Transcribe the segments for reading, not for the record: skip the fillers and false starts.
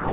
I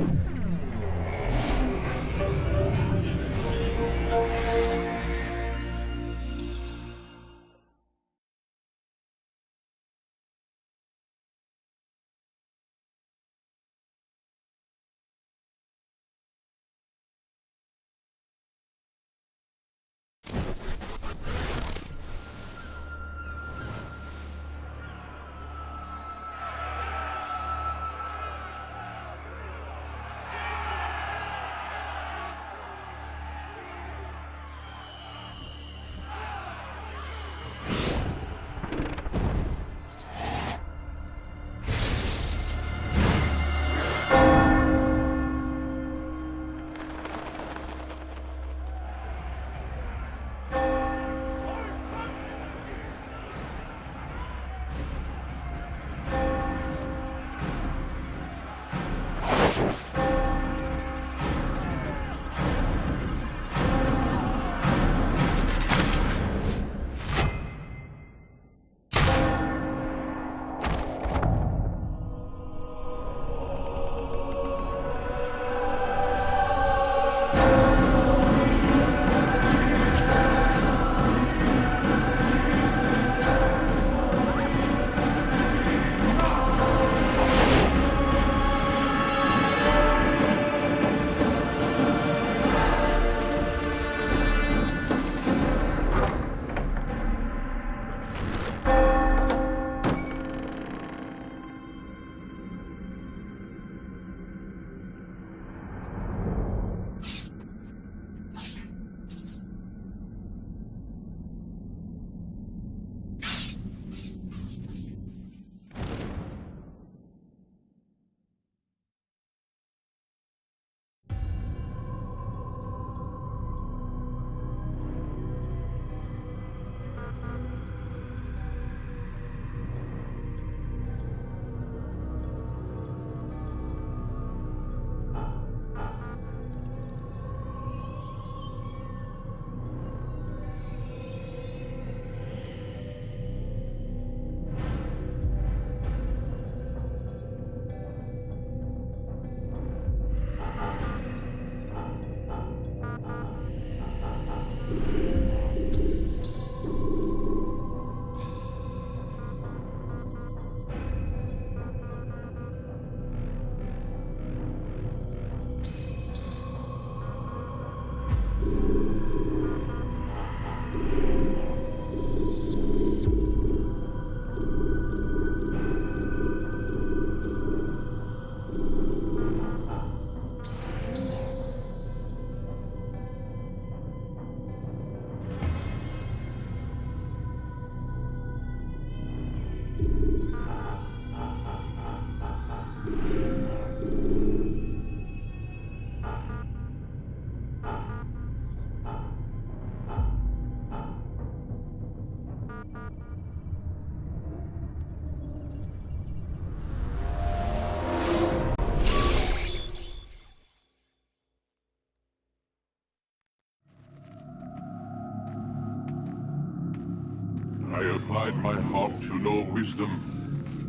applied my heart to know wisdom,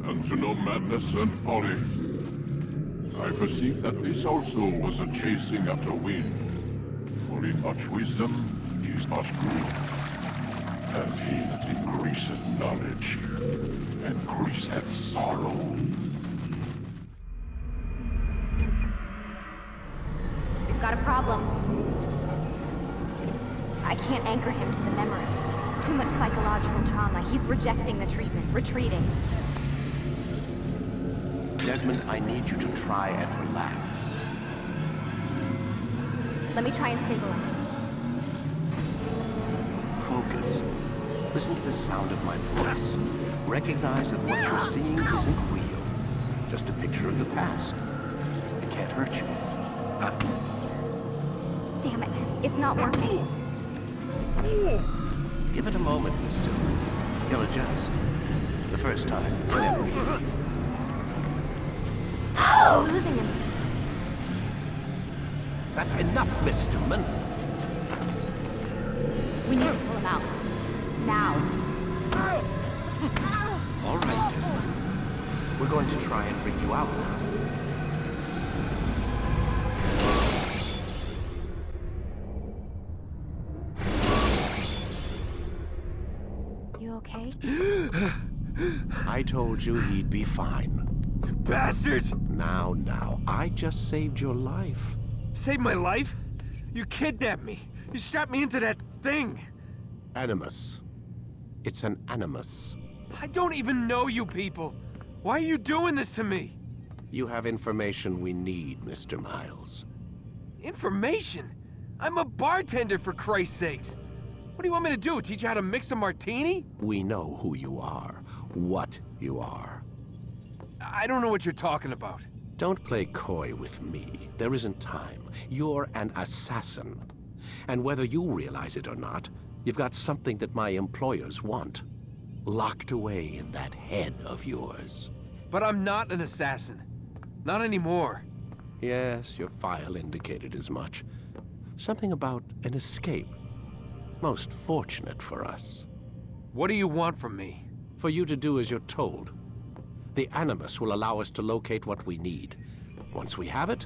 and to know madness and folly. I perceived that this also was a chasing after wind. For in much wisdom is much grief, and he that increaseth knowledge increaseth sorrow. We've got a problem. I can't anchor him to the memory. Too much psychological trauma. He's rejecting the treatment, retreating. Desmond, I need you to try and relax. Let me try and stabilize him. Focus. Listen to the sound of my voice. Recognize that what you're seeing isn't real. Just a picture of the past. It can't hurt you. Damn it. It's not working. Give it a moment, mister. He'll adjust. The first time is never easy. Oh, losing him. That's enough, Miss Stillman. We need to pull him out. Now. All right, Desmond. We're going to try and bring you out now. okay? I told you he'd be fine. Bastards! Now, I just saved your life. Saved my life? You kidnapped me. You strapped me into that thing. Animus. It's an animus. I don't even know you people. Why are you doing this to me? You have information we need, Mr. Miles. Information? I'm a bartender, for Christ's sakes. What do you want me to do? Teach you how to mix a martini? We know who you are, what you are. I don't know what you're talking about. Don't play coy with me. There isn't time. You're an assassin. And whether you realize it or not, you've got something that my employers want. Locked away in that head of yours. But I'm not an assassin. Not anymore. Yes, your file indicated as much. Something about an escape. Most fortunate for us. What do you want from me? For you to do as you're told. The Animus will allow us to locate what we need. Once we have it,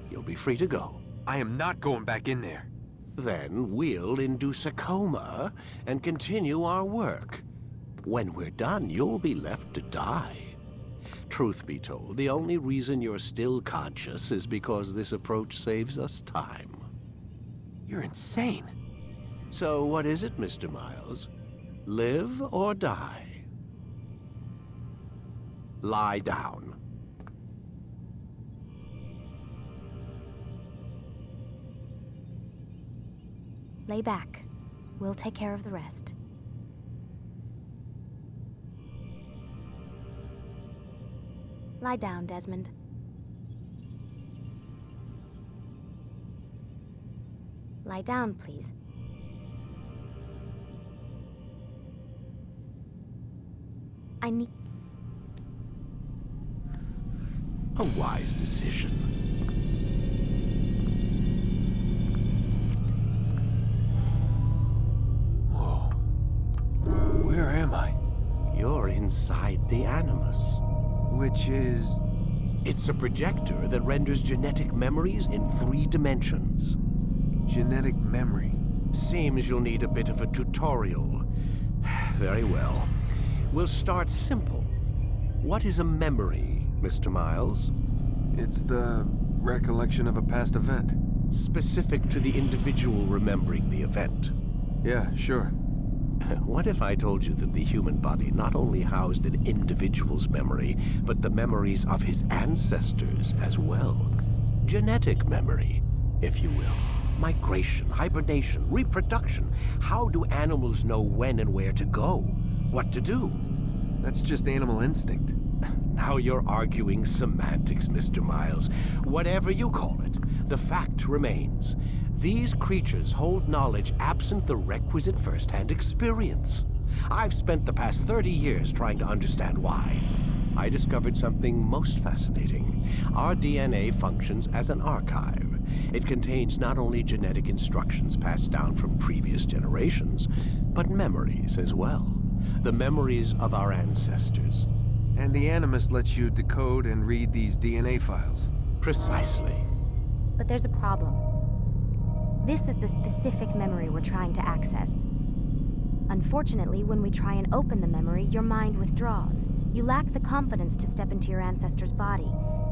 you'll be free to go. I am not going back in there. Then we'll induce a coma and continue our work. When we're done, you'll be left to die. Truth be told, the only reason you're still conscious is because this approach saves us time. You're insane. So what is it, Mr. Miles? Live or die? Lie down. Lay back. We'll take care of the rest. Lie down, Desmond. Lie down, please. I need... A wise decision. Whoa. Where am I? You're inside the Animus. Which is... It's a projector that renders genetic memories in 3 dimensions. genetic memory. Seems you'll need a bit of a tutorial. Very well. We'll start simple. What is a memory, Mr. Miles? It's the recollection of a past event. Specific to the individual remembering the event. Yeah, sure. What if I told you that the human body not only housed an individual's memory, but the memories of his ancestors as well? Genetic memory, if you will. Migration, hibernation, reproduction. How do animals know when and where to go? What to do? That's just animal instinct. Now you're arguing semantics, Mr. Miles. Whatever you call it, the fact remains. These creatures hold knowledge absent the requisite first-hand experience. I've spent the past 30 years trying to understand why. I discovered something most fascinating. Our DNA functions as an archive. It contains not only genetic instructions passed down from previous generations, but memories as well. The memories of our ancestors. And the Animus lets you decode and read these DNA files. Precisely. But there's a problem. This is the specific memory we're trying to access. Unfortunately, when we try and open the memory, your mind withdraws. You lack the confidence to step into your ancestor's body.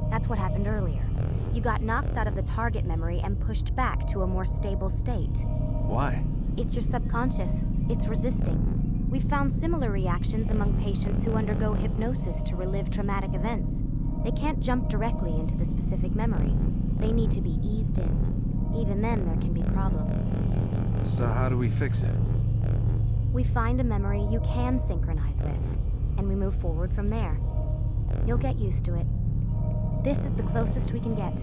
That's what happened earlier. You got knocked out of the target memory and pushed back to a more stable state. Why? It's your subconscious. It's resisting. We've found similar reactions among patients who undergo hypnosis to relive traumatic events. They can't jump directly into the specific memory. They need to be eased in. Even then, there can be problems. So how do we fix it? We find a memory you can synchronize with, and we move forward from there. You'll get used to it. This is the closest we can get,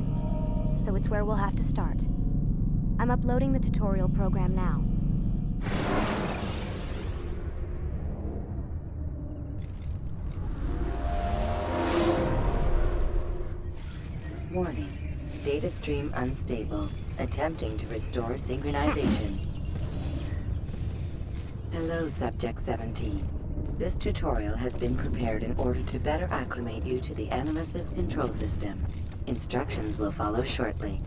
so it's where we'll have to start. I'm uploading the tutorial program now. Warning. Data stream unstable. Attempting to restore synchronization. Hello, Subject 17. This tutorial has been prepared in order to better acclimate you to the Animus's control system. Instructions will follow shortly.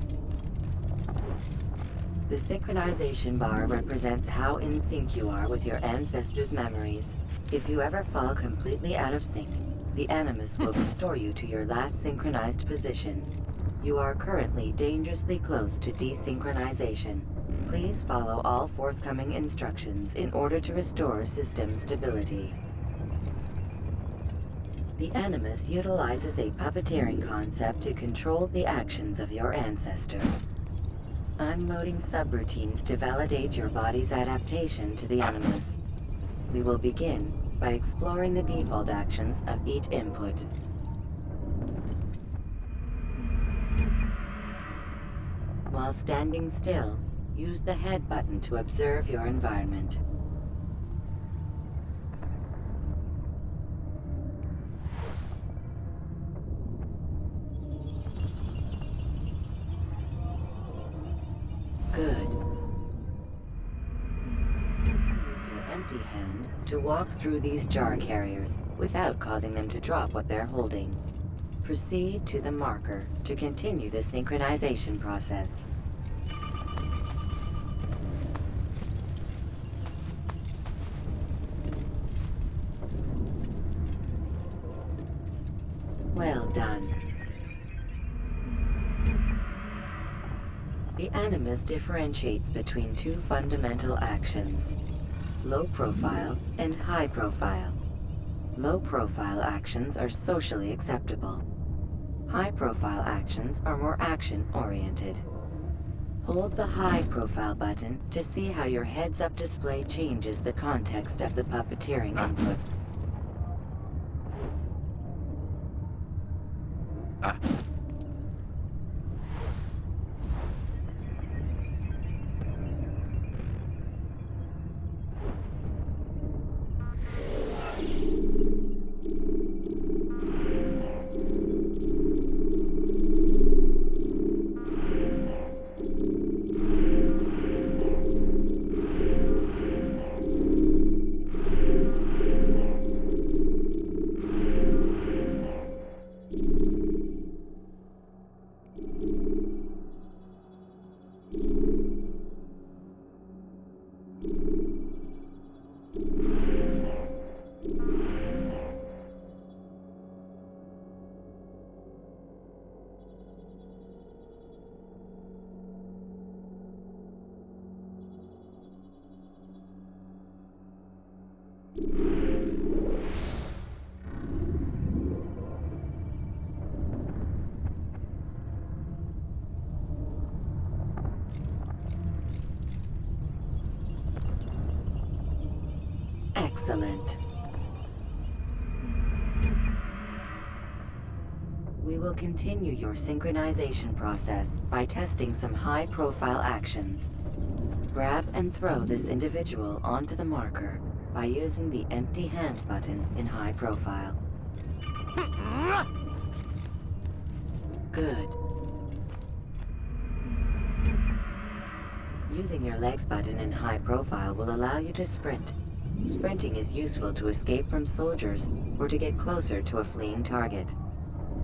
The synchronization bar represents how in sync you are with your ancestors' memories. If you ever fall completely out of sync, the Animus will restore you to your last synchronized position. You are currently dangerously close to desynchronization. Please follow all forthcoming instructions in order to restore system stability. The Animus utilizes a puppeteering concept to control the actions of your ancestor. I'm loading subroutines to validate your body's adaptation to the Animus. We will begin by exploring the default actions of each input. While standing still, use the head button to observe your environment. Good. Use your empty hand to walk through these jar carriers without causing them to drop what they're holding. Proceed to the marker to continue the synchronization process. Well done. The Animus differentiates between two fundamental actions: low profile and high profile. Low profile actions are socially acceptable. High profile actions are more action oriented. Hold the high profile button to see how your heads-up display changes the context of the puppeteering inputs. Excellent. We will continue your synchronization process by testing some high-profile actions. Grab and throw this individual onto the marker by using the empty hand button in high profile. Good. Using your legs button in high profile will allow you to sprint. Sprinting is useful to escape from soldiers or to get closer to a fleeing target.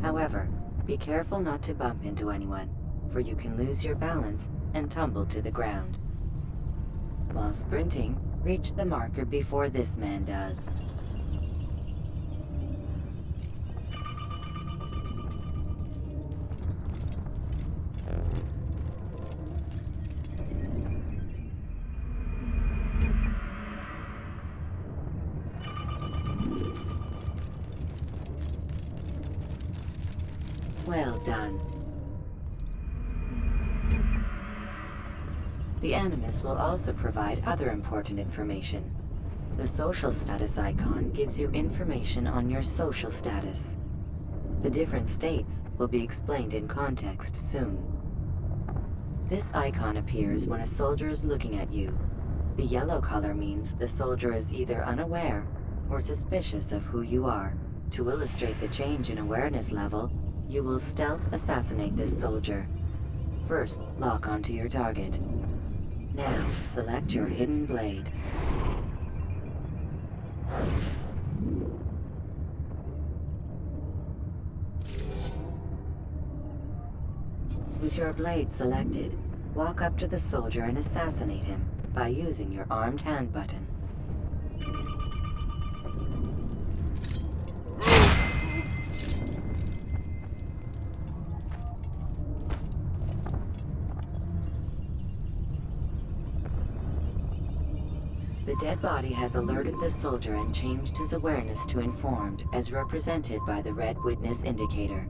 However, be careful not to bump into anyone, for you can lose your balance and tumble to the ground. While sprinting, reach the marker before this man does. Well done. The Animus will also provide other important information. The social status icon gives you information on your social status. The different states will be explained in context soon. This icon appears when a soldier is looking at you. The yellow color means the soldier is either unaware or suspicious of who you are. To illustrate the change in awareness level, you will stealth assassinate this soldier. First, lock onto your target. Now, select your hidden blade. With your blade selected, walk up to the soldier and assassinate him by using your armed hand button. The dead body has alerted the soldier and changed his awareness to informed, as represented by the red witness indicator.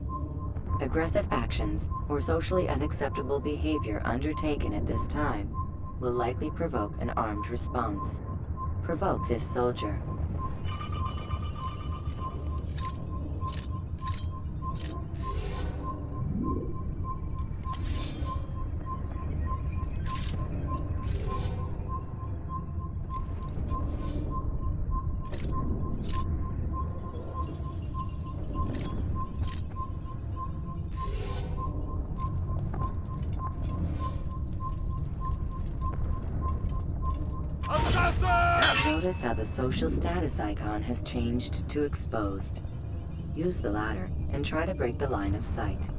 Aggressive actions or socially unacceptable behavior undertaken at this time will likely provoke an armed response. Provoke this soldier. Notice how the social status icon has changed to exposed. Use the latter and try to break the line of sight.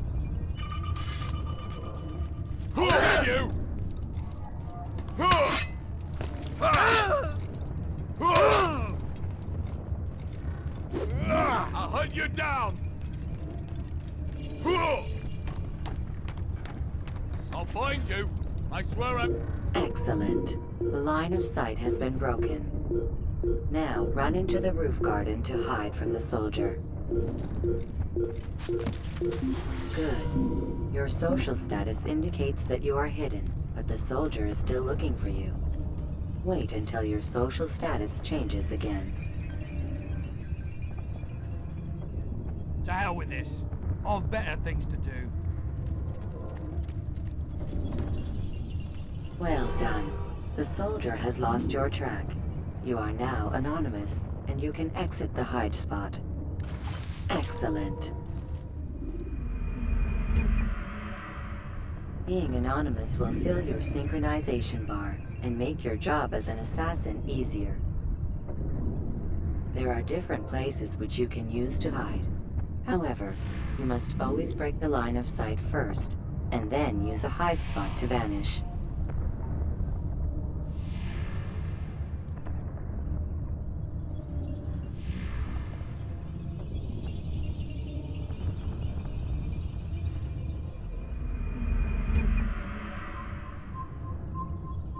Who are you? I'll hunt you down! I'll find you! I swear I'm... Excellent. The line of sight has been broken. Now, run into the roof garden to hide from the soldier. Good. Your social status indicates that you are hidden, but the soldier is still looking for you. Wait until your social status changes again. To hell with this. I've better things to do. Well done. The soldier has lost your track. You are now anonymous, and you can exit the hide spot. Excellent. Being anonymous will fill your synchronization bar and make your job as an assassin easier. There are different places which you can use to hide. However, you must always break the line of sight first, and then use a hide spot to vanish.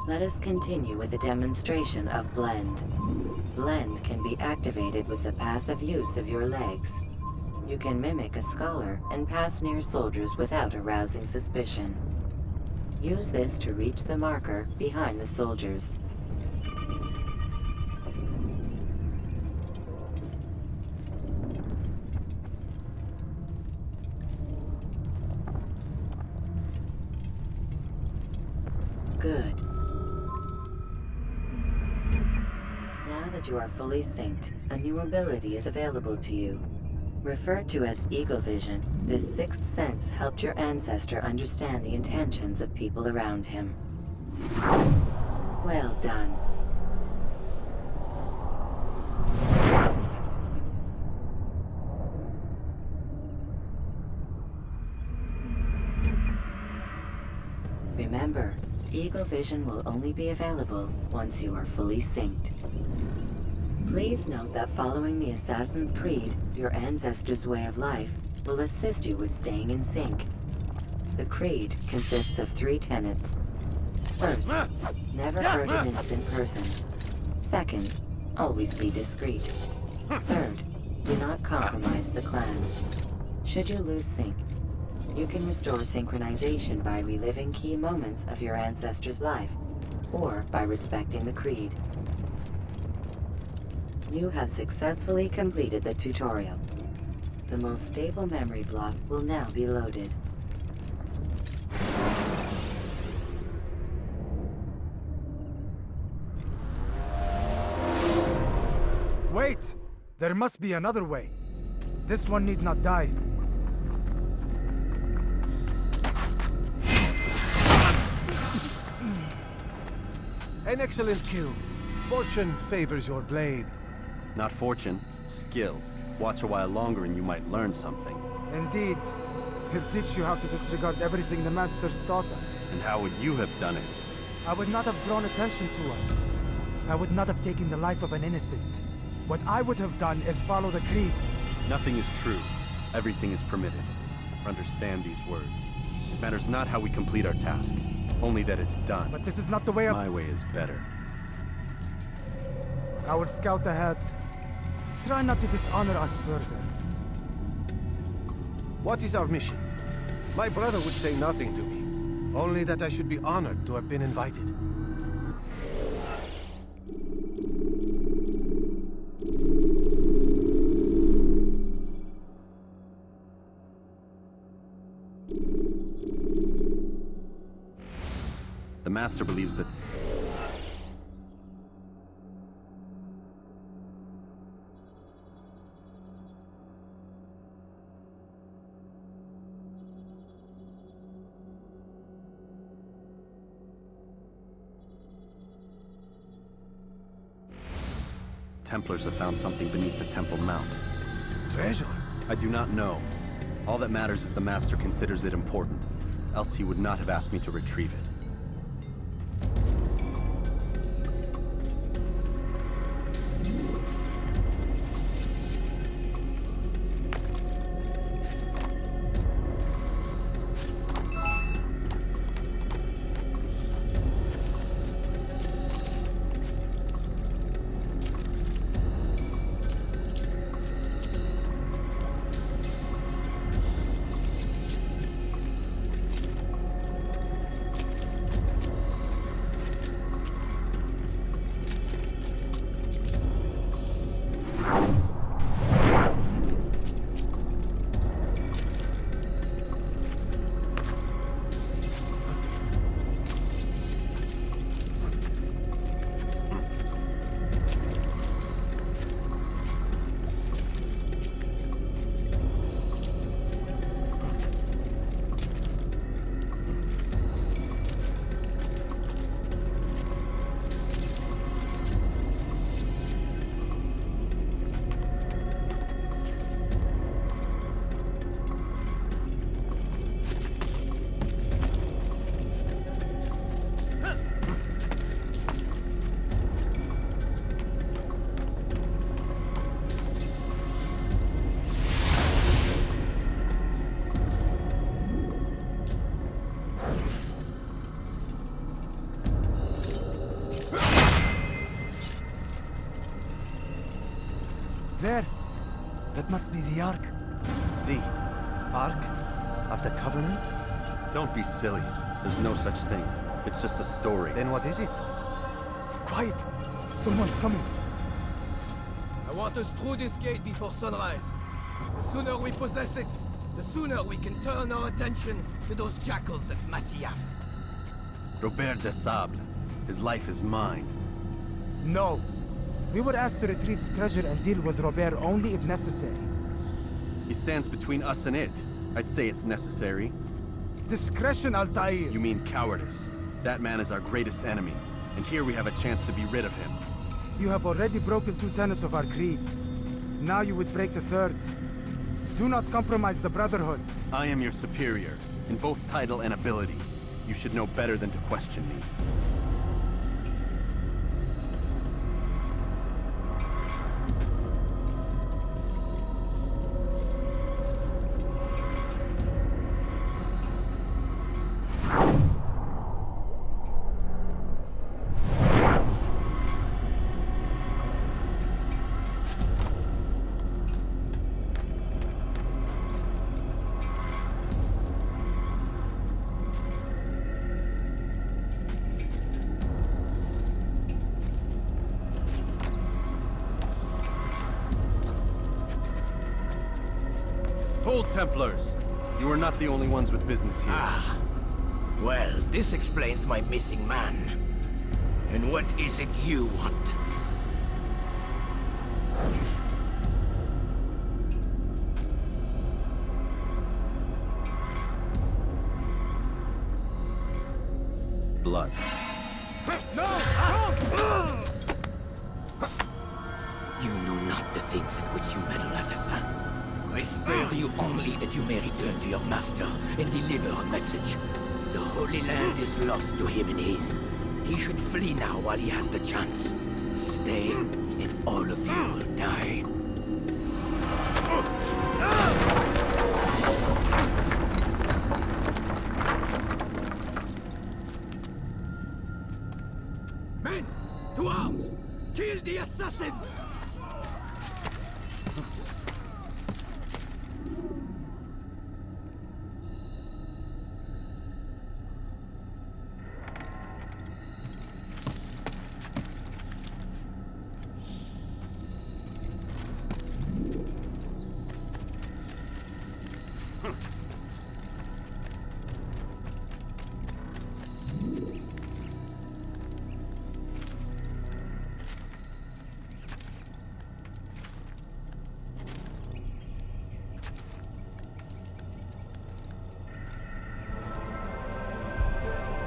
Let us continue with a demonstration of Blend. Blend can be activated with the passive use of your legs. You can mimic a scholar and pass near soldiers without arousing suspicion. Use this to reach the marker behind the soldiers. Good. Now that you are fully synced, a new ability is available to you. Referred to as Eagle Vision, this sixth sense helped your ancestor understand the intentions of people around him. Well done. Remember, Eagle Vision will only be available once you are fully synced. Please note that following the Assassin's Creed, your ancestors' way of life, will assist you with staying in sync. The Creed consists of 3 tenets. First, never hurt an innocent person. Second, always be discreet. Third, do not compromise the clan. Should you lose sync, you can restore synchronization by reliving key moments of your ancestor's life, or by respecting the Creed. You have successfully completed the tutorial. The most stable memory block will now be loaded. Wait! There must be another way. This one need not die. An excellent kill. Fortune favors your blade. Not fortune, skill. Watch a while longer and you might learn something. Indeed. He'll teach you how to disregard everything the Masters taught us. And how would you have done it? I would not have drawn attention to us. I would not have taken the life of an innocent. What I would have done is follow the Creed. Nothing is true. Everything is permitted. Understand these words. It matters not how we complete our task, only that it's done. But this is not the way of... My way is better. I will scout ahead. Try not to dishonor us further. What is our mission? My brother would say nothing to me. Only that I should be honored to have been invited. The Master believes that... Templars have found something beneath the Temple Mount. Treasure? I do not know. All that matters is the Master considers it important. Else he would not have asked me to retrieve it. There! That must be the Ark. The Ark of the Covenant? Don't be silly. There's no such thing. It's just a story. Then what is it? Quiet! Someone's coming. I want us through this gate before sunrise. The sooner we possess it, the sooner we can turn our attention to those jackals at Masyaf. Robert de Sable. His life is mine. No. We were asked to retrieve the treasure and deal with Robert only if necessary. He stands between us and it. I'd say it's necessary. Discretion, Altair! You mean cowardice. That man is our greatest enemy, and here we have a chance to be rid of him. You have already broken 2 tenets of our creed. Now you would break the 3rd. Do not compromise the Brotherhood. I am your superior, in both title and ability. You should know better than to question me. Hold, Templars! You are not the only ones with business here. Ah. Well, this explains my missing man. And what is it you want? Blood. You know not the things in which you meddle, assassin. I spare you only that you may return to your master and deliver a message. The Holy Land is lost to him and his. He should flee now while he has the chance. Stay, and all of you will die. Men, to arms! Kill the assassins!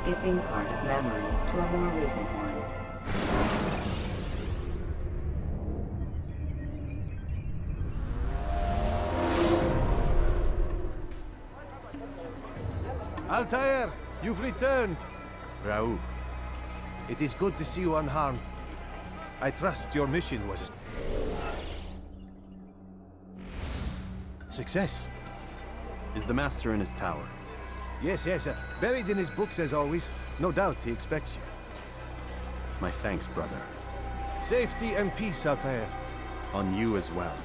Skipping part of memory to a more recent one. Altair, you've returned. Raouf. It is good to see you unharmed. I trust your mission was a success. Is the Master in his tower? Yes, yes, buried in his books as always. No doubt he expects you. My thanks, brother. Safety and peace, Altair. On you as well.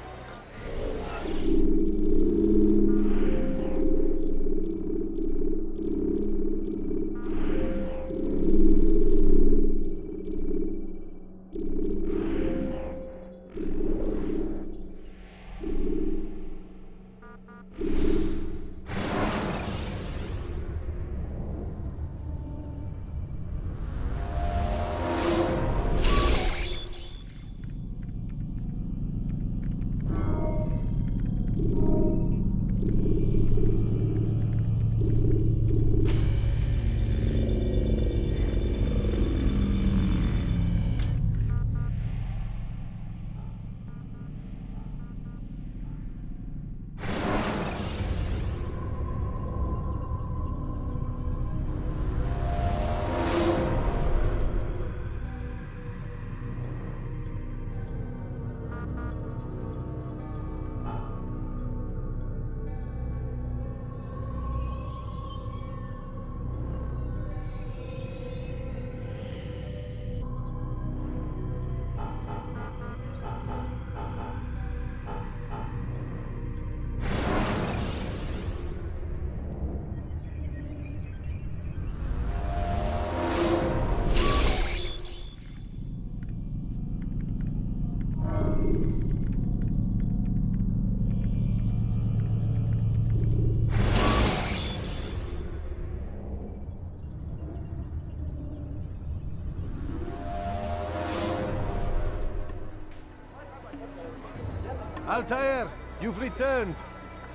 Altair, you've returned.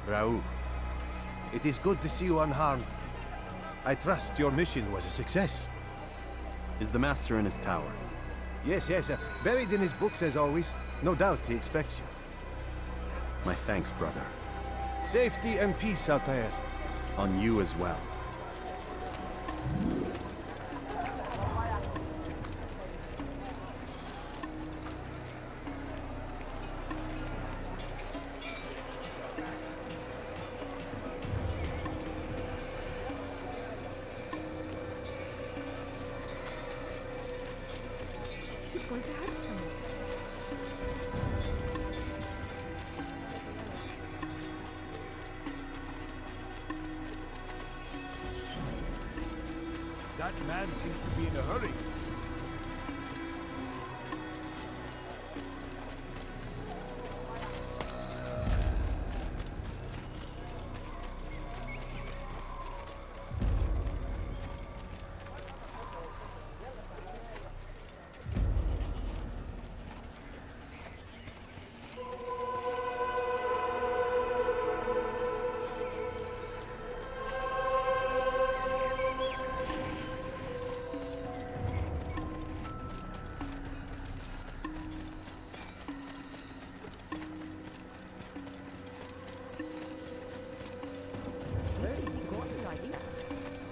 Raouf. It is good to see you unharmed. I trust your mission was a success. Is the Master in his tower? Yes, yes, buried in his books as always. No doubt he expects you. My thanks, brother. Safety and peace, Altair. On you as well. That man seems to be in a hurry.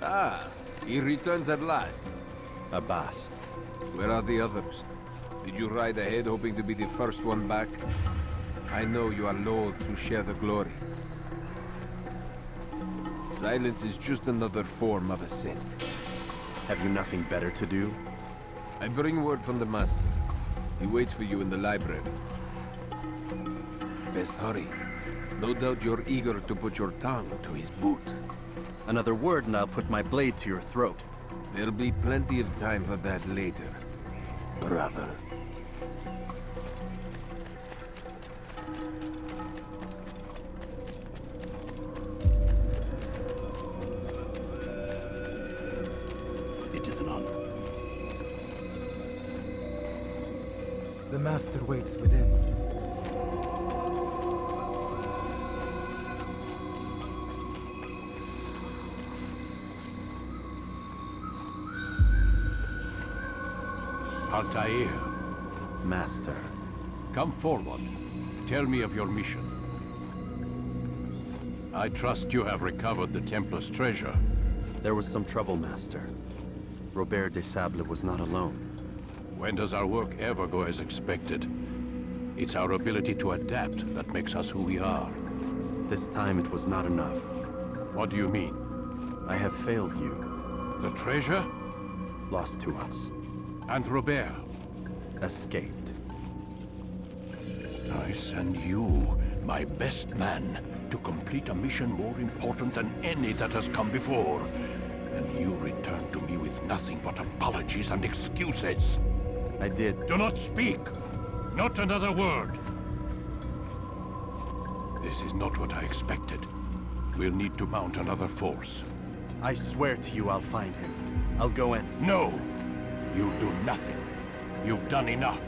Ah, he returns at last. Abbas. Where are the others? Did you ride ahead hoping to be the first one back? I know you are loath to share the glory. Silence is just another form of a sin. Have you nothing better to do? I bring word from the Master. He waits for you in the library. Best hurry. No doubt you're eager to put your tongue to his boot. Another word and I'll put my blade to your throat. There'll be plenty of time for that later, brother. It is an honor. The Master waits within. Altair, Master. come forward. Tell me of your mission. I trust you have recovered the Templar's treasure. There was some trouble, Master. Robert de Sable was not alone. When does our work ever go as expected? It's our ability to adapt that makes us who we are. This time it was not enough. What do you mean? I have failed you. The treasure? Lost to us. And Robert? Escaped. I send you, my best man, to complete a mission more important than any that has come before. And you return to me with nothing but apologies and excuses. I did. Do not speak! Not another word! This is not what I expected. We'll need to mount another force. I swear to you I'll find him. I'll go in. No! You do nothing. You've done enough.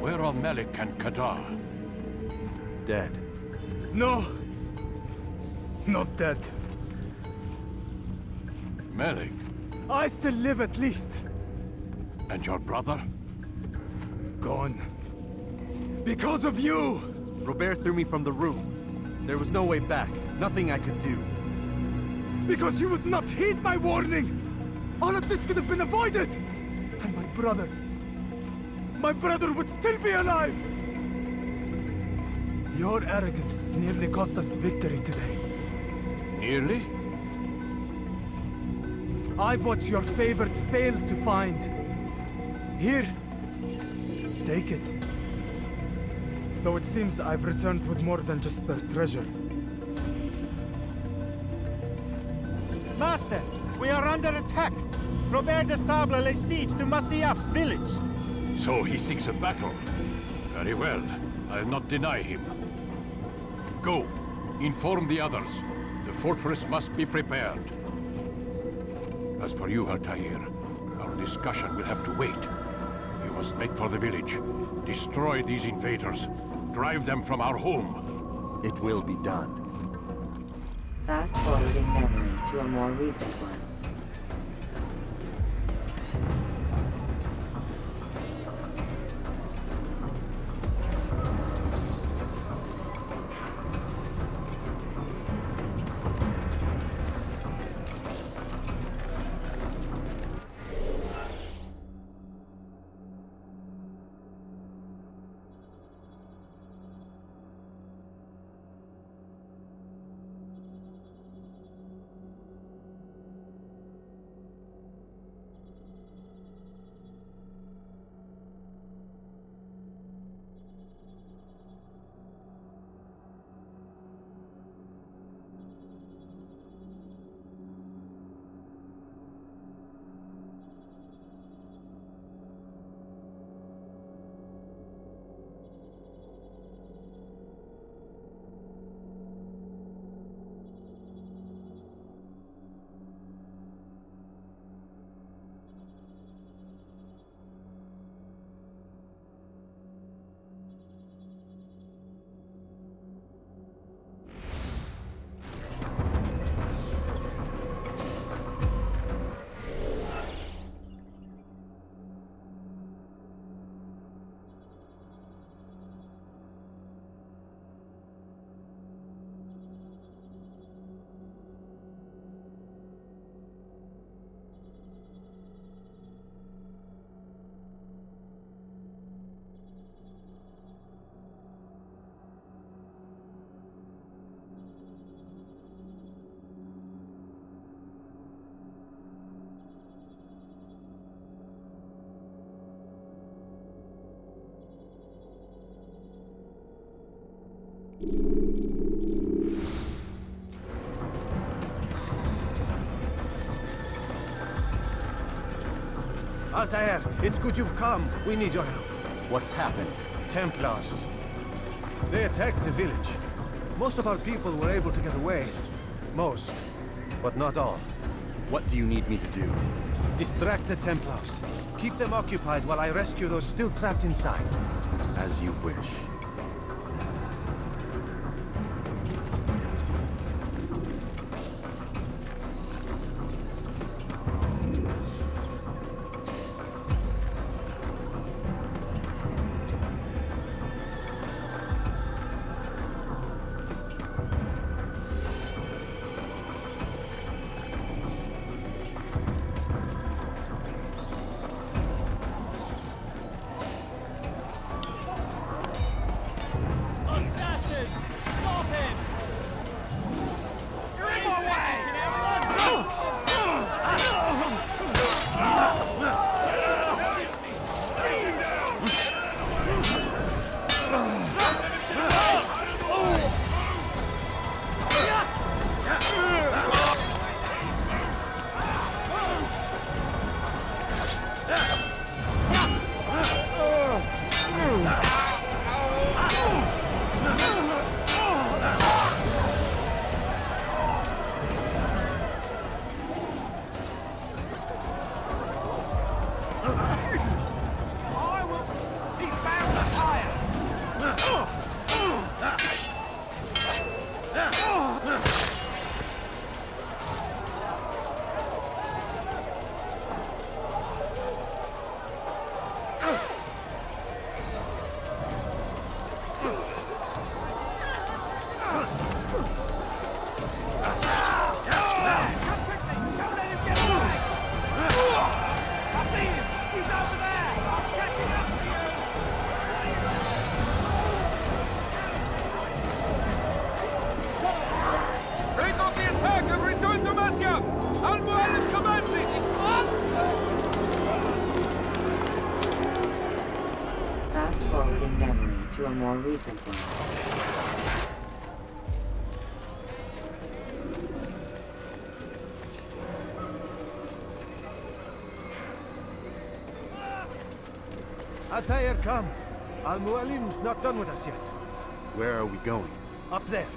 Where are Melik and Kadar? Dead. No! Not dead. Melik? I still live at least. And your brother? Gone. Because of you! Robert threw me from the room. There was no way back. Nothing I could do. Because you would not heed my warning! All of this could have been avoided! And my brother would still be alive! Your arrogance nearly cost us victory today. Nearly? I've watched your favorite fail to find. Here, take it. Though it seems I've returned with more than just their treasure. Master, we are under attack. Robert de Sable lays siege to Masyaf's village. So he seeks a battle. Very well. I'll not deny him. Go. Inform the others. The fortress must be prepared. As for you, Altair, our discussion will have to wait. You must make for the village. Destroy these invaders. Drive them from our home. It will be done. Fast-forwarding memory to a more recent one. Altair, it's good you've come. We need your help. What's happened? Templars. They attacked the village. Most of our people were able to get away. Most, but not all. What do you need me to do? Distract the Templars. Keep them occupied while I rescue those still trapped inside. As you wish. Fast-forwarding memory to a more recent one. Altair, come. Al-Mualim's not done with us yet. Where are we going? Up there.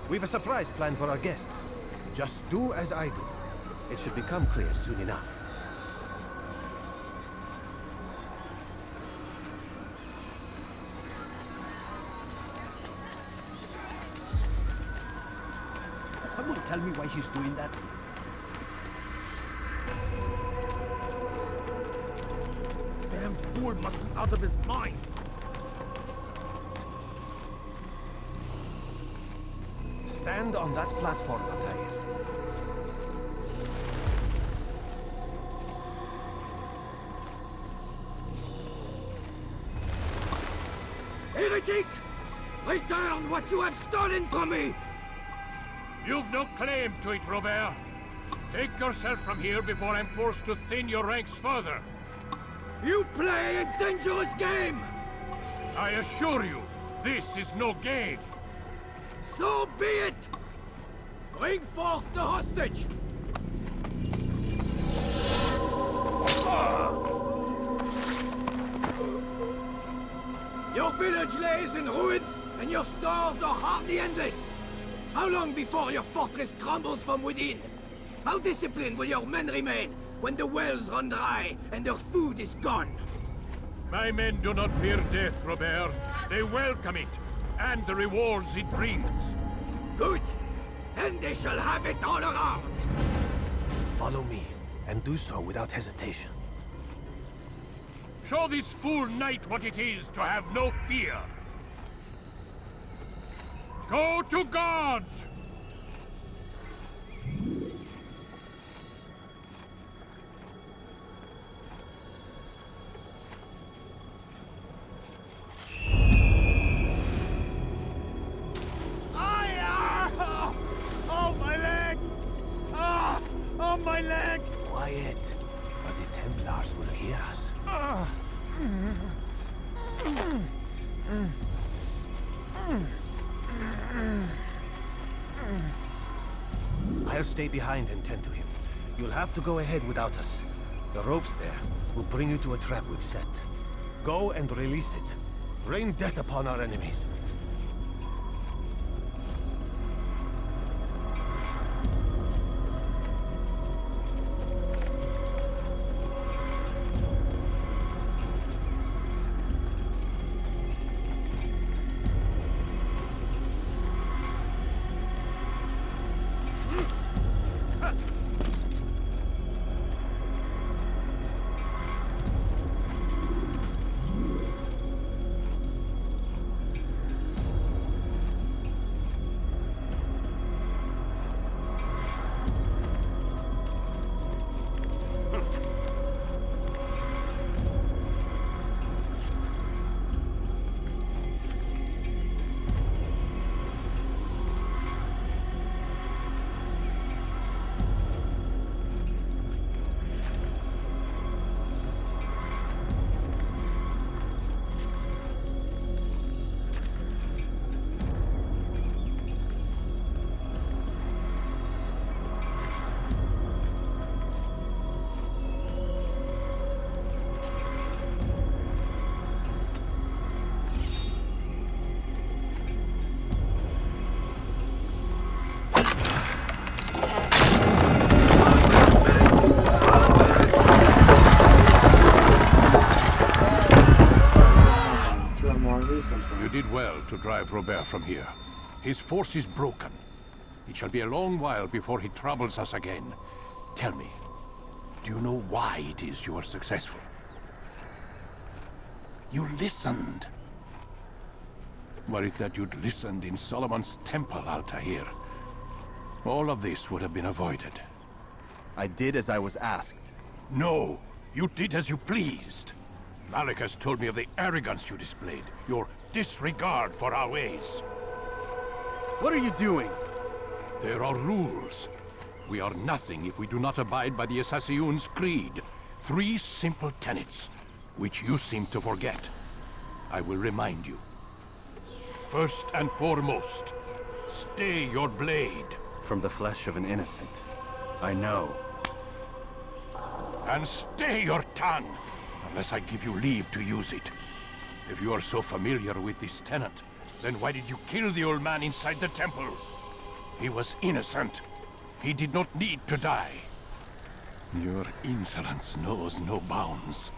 We've a surprise planned for our guests. Just do as I do. It should become clear soon enough. Someone tell me why he's doing that? Damn fool must be out of his mind. Stand on that platform, Altair. Heretic! Return what you have stolen from me! You've no claim to it, Robert. Take yourself from here before I'm forced to thin your ranks further. You play a dangerous game! I assure you, this is no game. So be it! Bring forth the hostage! Your village lays in ruins, and your stores are hardly endless. How long before your fortress crumbles from within? How disciplined will your men remain when the wells run dry and their food is gone? My men do not fear death, Robert. They welcome it, and the rewards it brings. Good. Then they shall have it all around. Follow me, and do so without hesitation. Show this fool knight what it is to have no fear. Go to God! Oh, my leg! Oh, my leg! Quiet, or the Templars will hear us. I'll stay behind and tend to him. You'll have to go ahead without us. The rope's there. will bring you to a trap we've set. Go and release it. Rain death upon our enemies. You did well to drive Robert from here. His force is broken. It shall be a long while before he troubles us again. Tell me, do you know why it is you are successful? You listened. Were it that you'd listened in Solomon's temple, Altair, all of this would have been avoided. I did as I was asked. No, you did as you pleased. Malik has told me of the arrogance you displayed, your disregard for our ways. What are you doing? There are rules. We are nothing if we do not abide by the Assassin's creed. 3 simple tenets, which you seem to forget. I will remind you. First and foremost, stay your blade. From the flesh of an innocent. I know. And stay your tongue, unless I give you leave to use it. If you are so familiar with this tenet, then why did you kill the old man inside the temple? He was innocent. He did not need to die. Your insolence knows no bounds.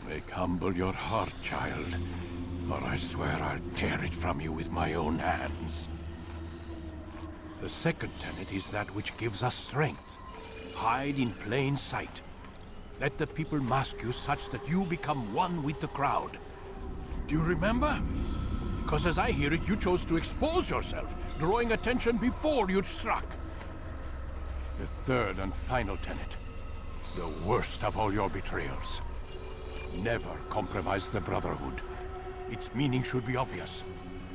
Make humble your heart, child, or I swear I'll tear it from you with my own hands. The second tenet is that which gives us strength. Hide in plain sight. Let the people mask you such that you become one with the crowd. Do you remember? Because as I hear it, you chose to expose yourself, drawing attention before you'd struck. The third and final tenet. The worst of all your betrayals. Never compromise the Brotherhood. Its meaning should be obvious.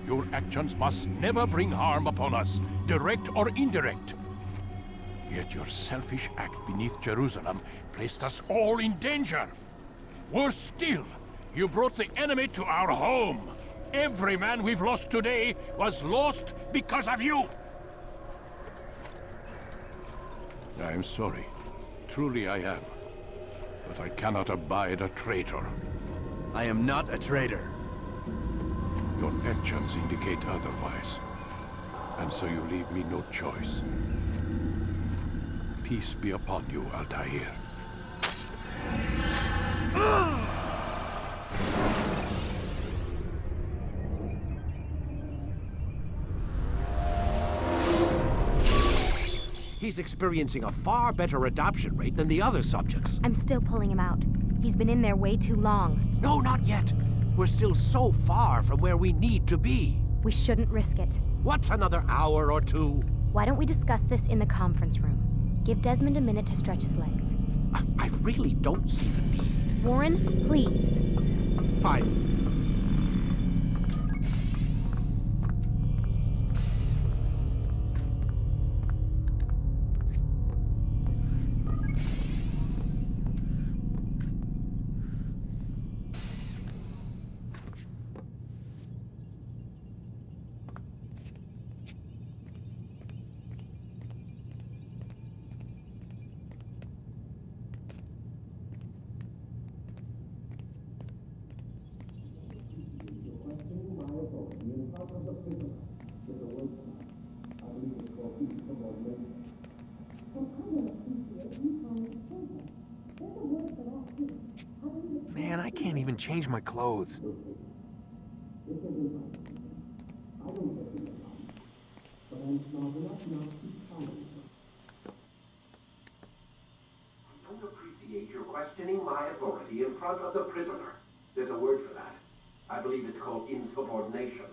Your actions must never bring harm upon us, direct or indirect. Yet your selfish act beneath Jerusalem placed us all in danger. Worse still, you brought the enemy to our home. Every man we've lost today was lost because of you. I am sorry. Truly I am. But I cannot abide a traitor. I am not a traitor. Your actions indicate otherwise. And so you leave me no choice. Peace be upon you, Altair. He's experiencing a far better adoption rate than the other subjects. I'm still pulling him out. He's been in there way too long. No, not yet. We're still so far from where we need to be. We shouldn't risk it. What's another hour or two? Why don't we discuss this in the conference room? Give Desmond a minute to stretch his legs. I really don't see the need. Warren, please. Fine. I can't even change my clothes. I don't appreciate your questioning my authority in front of the prisoner. There's a word for that. I believe it's called insubordination.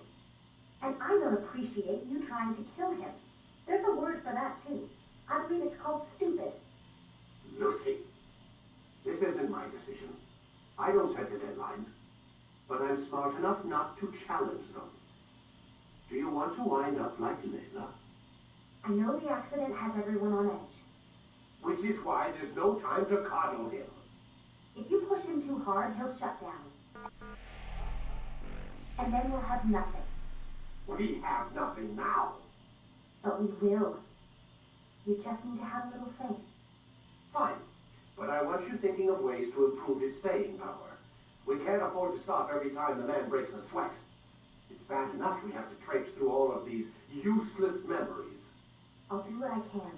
And I don't appreciate you trying to kill him. There's a word for that, too. I believe it's called stupid. Lucy, this isn't my decision. I don't set the deadlines. But I'm smart enough not to challenge them. Do you want to wind up like Layla? I know the accident has everyone on edge. Which is why there's no time to coddle him. If you push him too hard, he'll shut down. And then we'll have nothing. We have nothing now. But we will. You just need to have a little faith. Fine. But I want you thinking of ways to improve his staying power. We can't afford to stop every time the man breaks a sweat. It's bad enough we have to traipse through all of these useless memories. I'll do what I can.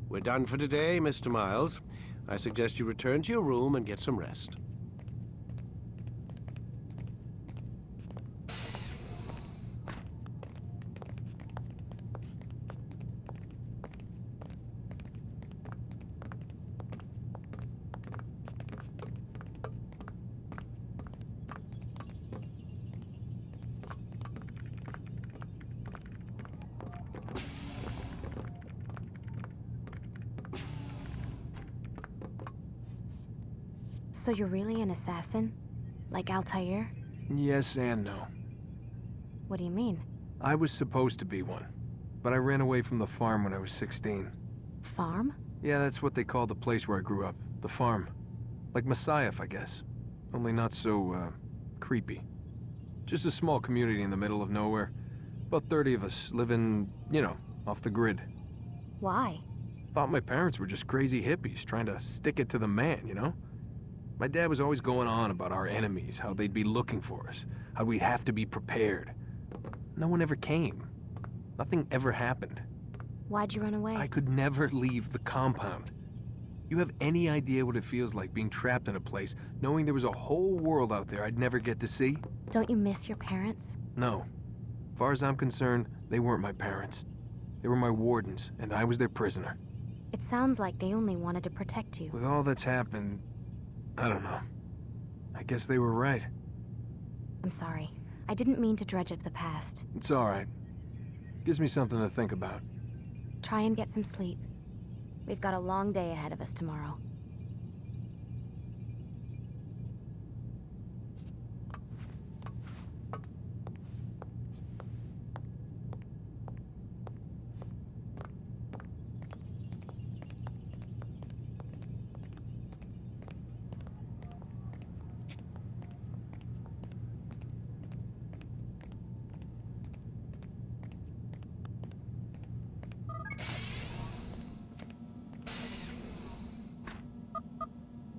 We're done for today, Mr. Miles. I suggest you return to your room and get some rest. So you're really an assassin? Like Altair? Yes and no. What do you mean? I was supposed to be one, but I ran away from the farm when I was 16. Farm? Yeah, that's what they called the place where I grew up. The farm. Like Messiah, I guess. Only not so, creepy. Just a small community in the middle of nowhere. About 30 of us living, you know, off the grid. Why? Thought my parents were just crazy hippies trying to stick it to the man, you know? My dad was always going on about our enemies, how they'd be looking for us, how we'd have to be prepared. No one ever came. Nothing ever happened. Why'd you run away? I could never leave the compound. You have any idea what it feels like being trapped in a place, knowing there was a whole world out there I'd never get to see? Don't you miss your parents? No. As far as I'm concerned, they weren't my parents. They were my wardens, and I was their prisoner. It sounds like they only wanted to protect you. With all that's happened, I don't know. I guess they were right. I'm sorry. I didn't mean to dredge up the past. It's all right. Gives me something to think about. Try and get some sleep. We've got a long day ahead of us tomorrow.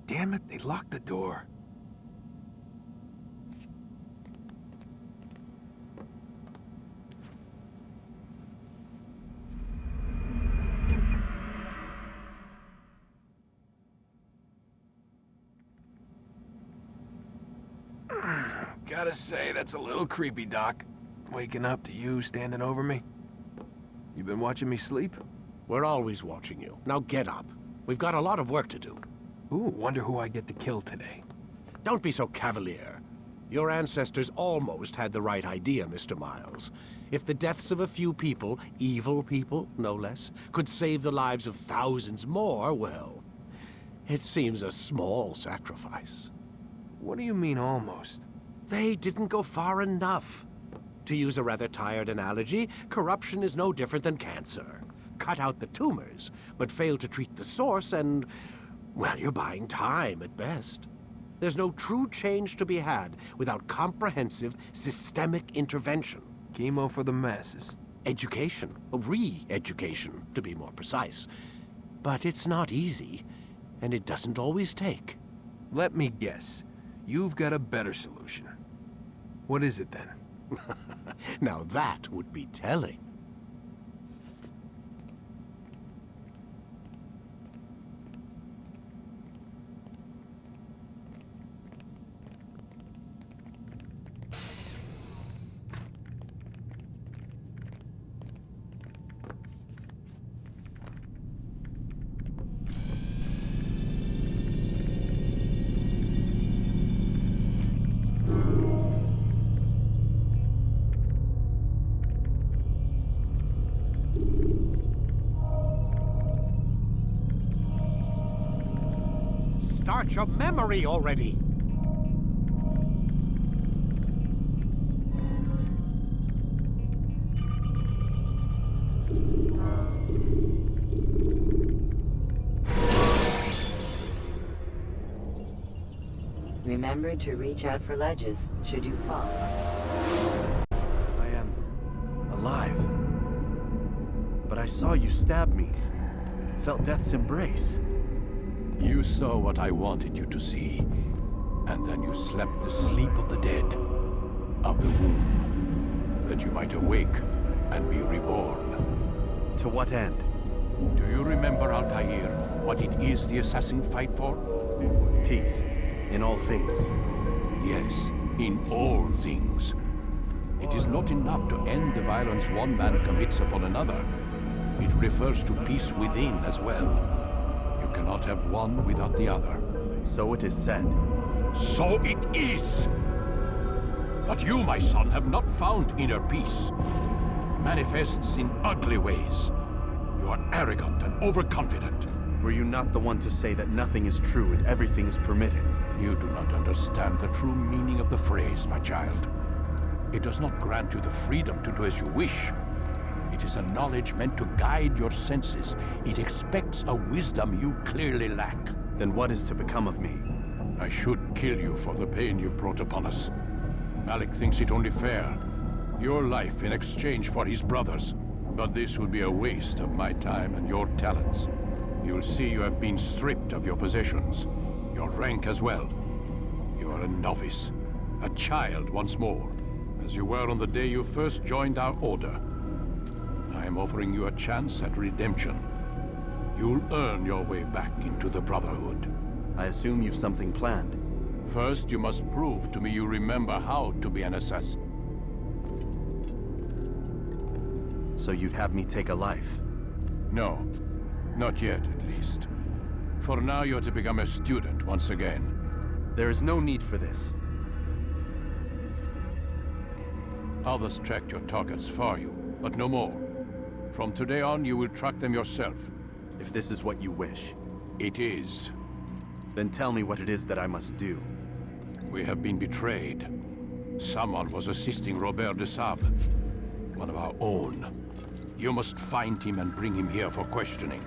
Damn it, they locked the door. Gotta say, that's a little creepy, Doc. Waking up to you standing over me. You been watching me sleep? We're always watching you. Now get up. We've got a lot of work to do. Ooh, wonder who I get to kill today. Don't be so cavalier. Your ancestors almost had the right idea, Mr. Miles. If the deaths of a few people, evil people, no less, could save the lives of thousands more, well, it seems a small sacrifice. What do you mean, almost? They didn't go far enough. To use a rather tired analogy, corruption is no different than cancer. Cut out the tumors, but fail to treat the source and, well, you're buying time at best. There's no true change to be had without comprehensive, systemic intervention. Chemo for the masses. Education. Re-education, to be more precise. But it's not easy, and it doesn't always take. Let me guess. You've got a better solution. What is it, then? Now that would be telling. Start your memory already! Remember to reach out for ledges should you fall. I am alive. But I saw you stab me. Felt death's embrace. You saw what I wanted you to see, and then you slept the sleep of the dead, of the womb, that you might awake and be reborn. To what end? Do you remember, Altair, what it is the assassin fight for? Peace. In all things. Yes, in all things. It is not enough to end the violence one man commits upon another. It refers to peace within as well. You cannot have one without the other. So it is said. So it is! But you, my son, have not found inner peace. It manifests in ugly ways. You are arrogant and overconfident. Were you not the one to say that nothing is true and everything is permitted? You do not understand the true meaning of the phrase, my child. It does not grant you the freedom to do as you wish. It is a knowledge meant to guide your senses. It expects a wisdom you clearly lack. Then what is to become of me? I should kill you for the pain you've brought upon us. Malik thinks it only fair. Your life in exchange for his brother's. But this would be a waste of my time and your talents. You'll see you have been stripped of your possessions. Your rank as well. You are a novice. A child once more. As you were on the day you first joined our order. I am offering you a chance at redemption. You'll earn your way back into the Brotherhood. I assume you've something planned. First, you must prove to me you remember how to be an assassin. So you'd have me take a life? No. Not yet, at least. For now, you're to become a student once again. There is no need for this. Others tracked your targets for you, but no more. From today on, you will track them yourself. If this is what you wish. It is. Then tell me what it is that I must do. We have been betrayed. Someone was assisting Robert de Sable, one of our own. You must find him and bring him here for questioning.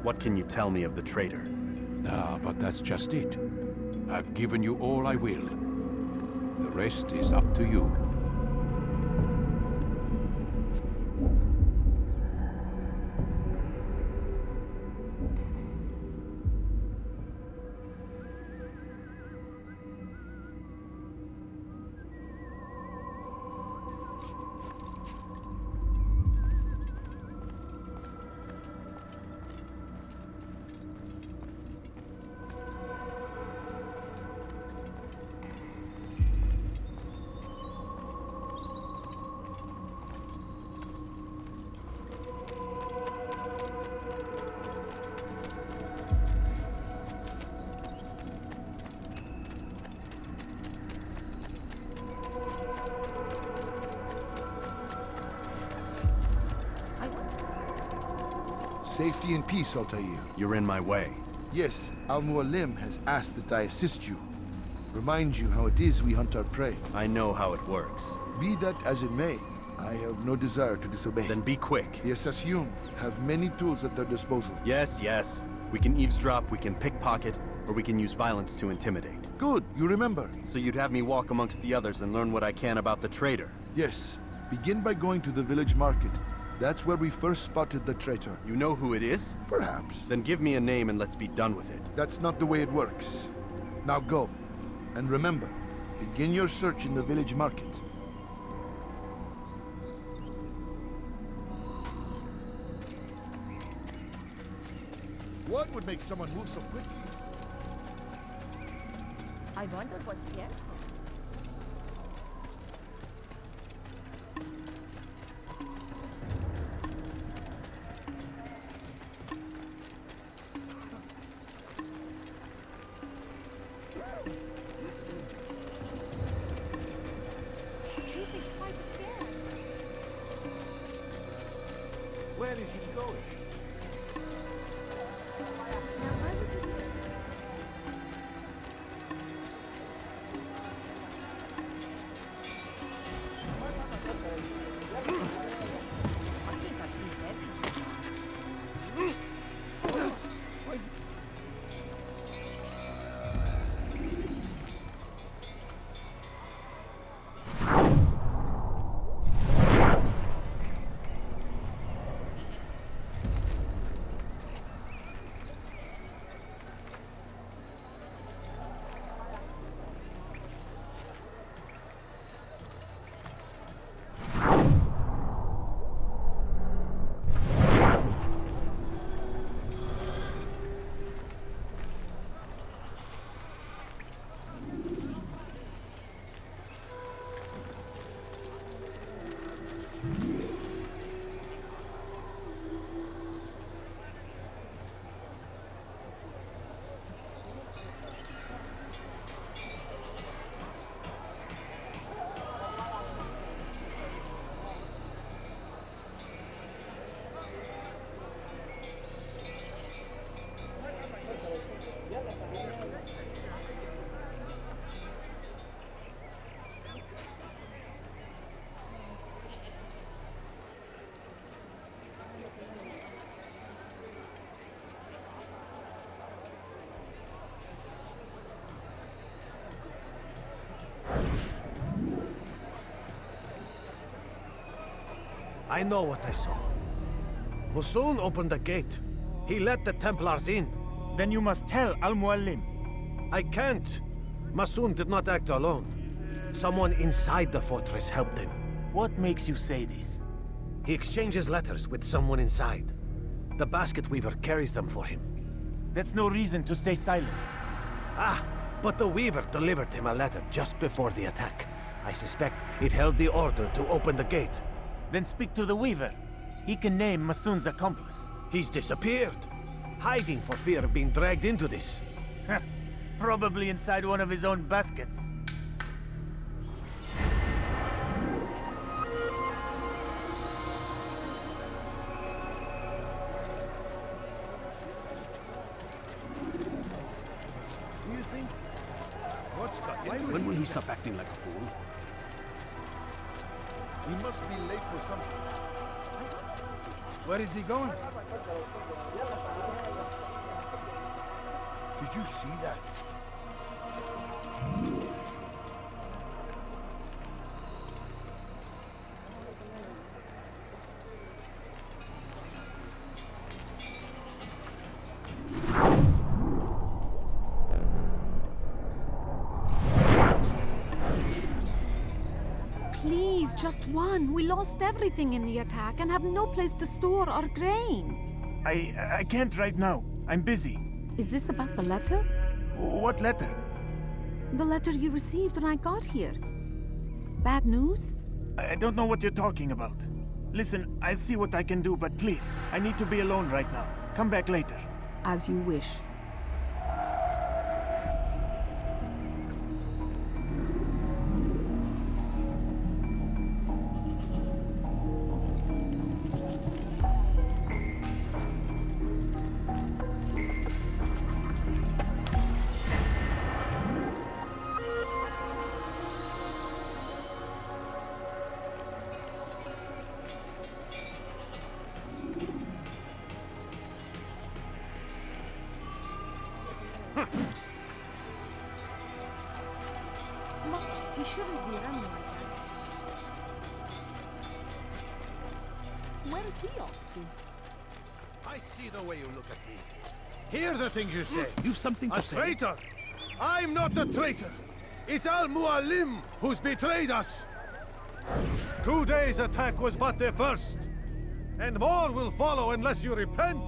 What can you tell me of the traitor? Ah, but that's just it. I've given you all I will. The rest is up to you. Safety and peace, Altair. You're in my way. Yes, Al-Mualim has asked that I assist you. Remind you how it is we hunt our prey. I know how it works. Be that as it may, I have no desire to disobey. Then be quick. The Assassin have many tools at their disposal. Yes. We can eavesdrop, we can pickpocket, or we can use violence to intimidate. Good, you remember. So you'd have me walk amongst the others and learn what I can about the traitor? Yes. Begin by going to the village market. That's where we first spotted the traitor. You know who it is? Perhaps. Then give me a name and let's be done with it. That's not the way it works. Now go. And remember, begin your search in the village market. What would make someone move so quickly? I wonder what's here. Where is he going? I know what I saw. Musun opened the gate. He let the Templars in. Then you must tell Al-Mualim. I can't. Musun did not act alone. Someone inside the fortress helped him. What makes you say this? He exchanges letters with someone inside. The basket weaver carries them for him. That's no reason to stay silent. Ah, but the weaver delivered him a letter just before the attack. I suspect it held the order to open the gate. Then speak to the weaver. He can name Masun's accomplice. He's disappeared. Hiding for fear of being dragged into this. Probably inside one of his own baskets. Do you think? When will he stop acting like a fool? He must be late for something. Where is he going? Did you see that? Please, just one. We lost everything in the attack and have no place to store our grain. I can't right now. I'm busy. Is this about the letter? What letter? The letter you received when I got here. Bad news? I don't know what you're talking about. Listen, I'll see what I can do, but please, I need to be alone right now. Come back later. As you wish. Look, he shouldn't be running like that. Where is he off to? I see the way you look at me. Hear the things you say. You've something to say. A traitor! I'm not a traitor! It's Al-Mualim who's betrayed us! Today's attack was but the first. And more will follow unless you repent.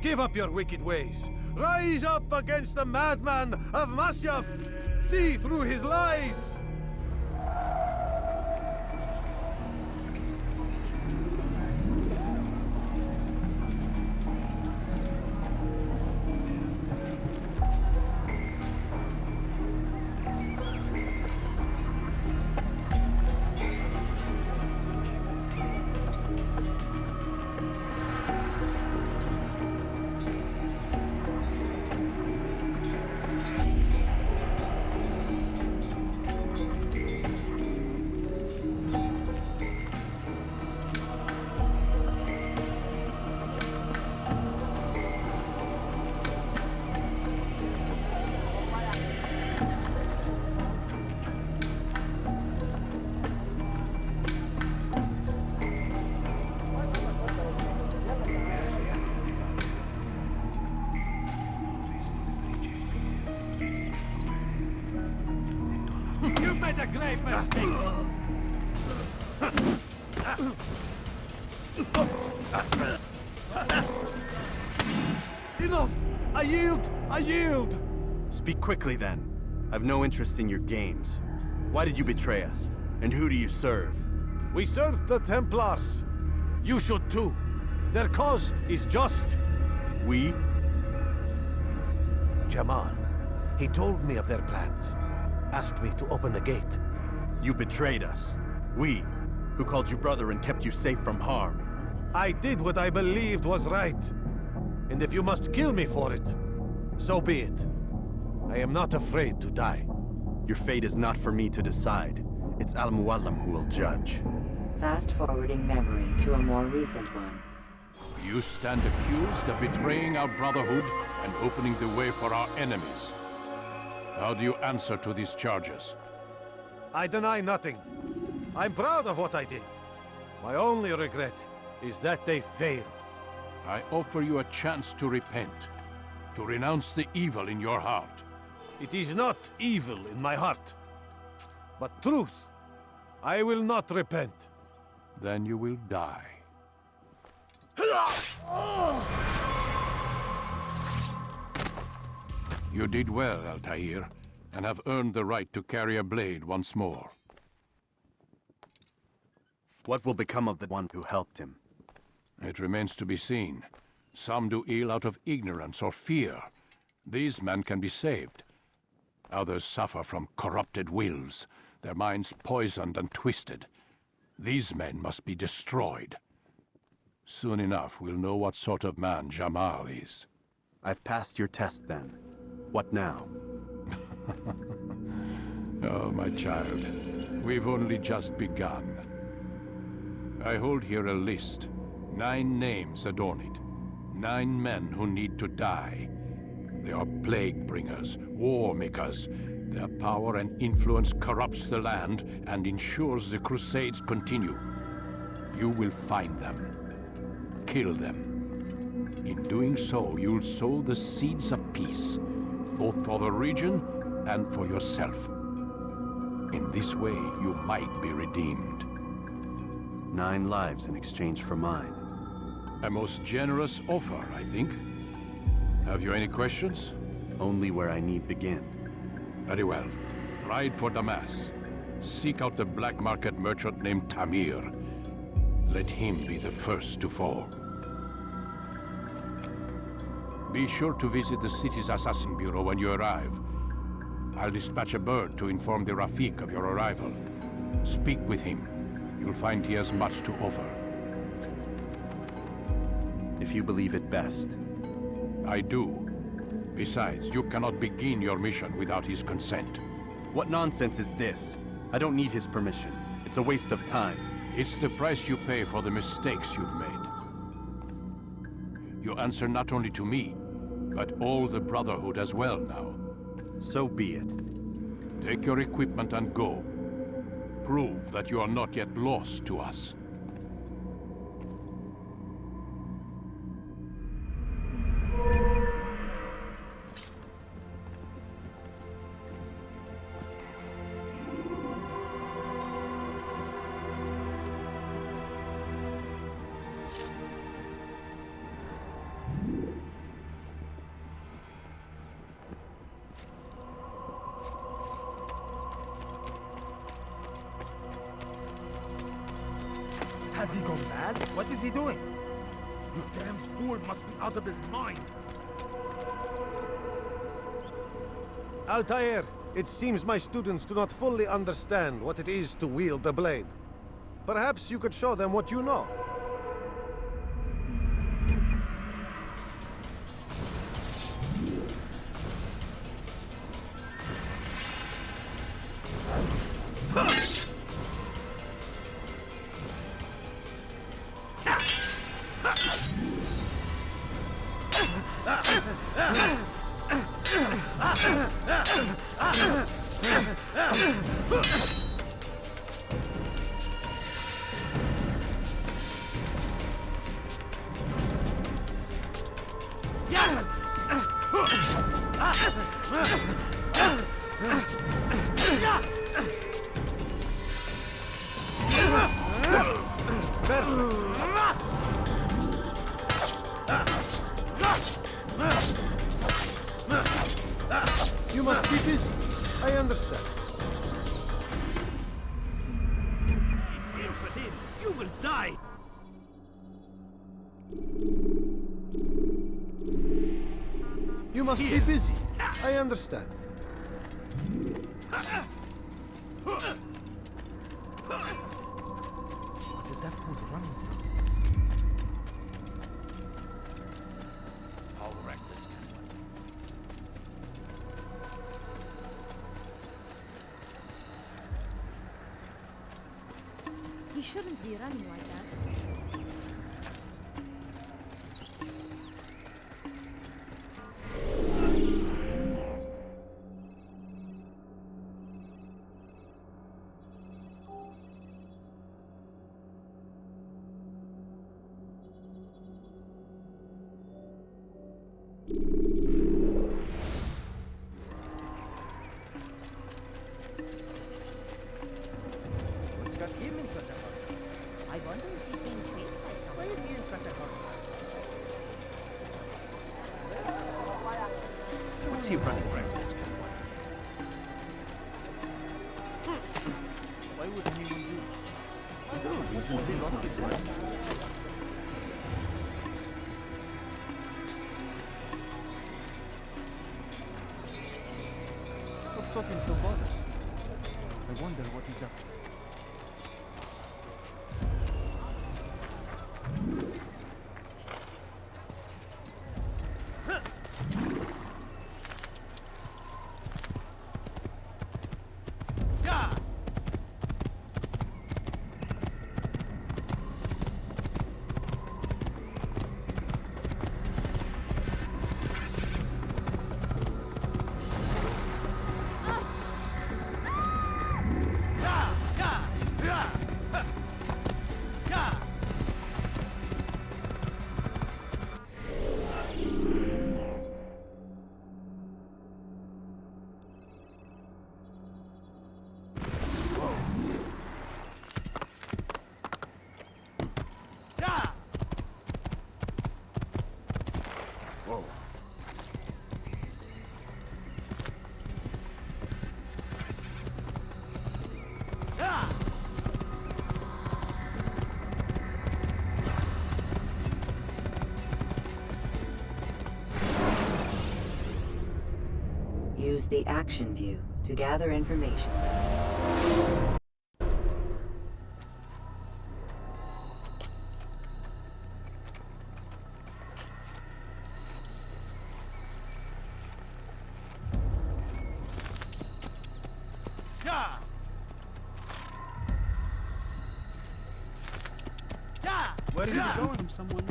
Give up your wicked ways. Rise up against the madman of Masyaf. See through his lies. You made a great mistake! Enough! I yield! I yield! Speak quickly, then. I've no interest in your games. Why did you betray us? And who do you serve? We serve the Templars. You should too. Their cause is just. We? Jamal. He told me of their plans. Asked me to open the gate. You betrayed us. We, who called you brother and kept you safe from harm. I did what I believed was right. And if you must kill me for it, so be it. I am not afraid to die. Your fate is not for me to decide. It's Al-Mualim who will judge. Fast-forwarding memory to a more recent one. You stand accused of betraying our Brotherhood and opening the way for our enemies. How do you answer to these charges? I deny nothing. I'm proud of what I did. My only regret is that they failed. I offer you a chance to repent, to renounce the evil in your heart. It is not evil in my heart, but truth. I will not repent. Then you will die. You did well, Altair, and have earned the right to carry a blade once more. What will become of the one who helped him? It remains to be seen. Some do ill out of ignorance or fear. These men can be saved. Others suffer from corrupted wills, their minds poisoned and twisted. These men must be destroyed. Soon enough, we'll know what sort of man Jamal is. I've passed your test, then. What now? Oh, my child. We've only just begun. I hold here a list. 9 names adorn it. 9 men who need to die. They are plague bringers, war makers. Their power and influence corrupts the land and ensures the Crusades continue. You will find them. Kill them. In doing so, you'll sow the seeds of peace, both for the region and for yourself. In this way, you might be redeemed. 9 lives in exchange for mine. A most generous offer, I think. Have you any questions? Only where I need begin. Very well. Ride for Damas. Seek out the black market merchant named Tamir. Let him be the first to fall. Be sure to visit the city's assassin bureau when you arrive. I'll dispatch a bird to inform the Rafik of your arrival. Speak with him. You'll find he has much to offer. If you believe it best. I do. Besides, you cannot begin your mission without his consent. What nonsense is this? I don't need his permission. It's a waste of time. It's the price you pay for the mistakes you've made. You answer not only to me, but all the Brotherhood as well now. So be it. Take your equipment and go. Prove that you are not yet lost to us. Has he gone mad? What is he doing? This damn fool must be out of his mind. Altair, it seems my students do not fully understand what it is to wield the blade. Perhaps you could show them what you know. You must be busy. I understand. You will die! You must be busy. I understand. What is that fool running from? I'll wreck this guy. He shouldn't be running like that. What's got him in such a hurry? I wonder if he's being chased by someone. Why is he in such a hurry? What's he running reckless for? Why would anyone do that? There's no reason he lost his mind. What's got him so bothered? I wonder what he's up to. Use the action view to gather information. Where are you going? Someone.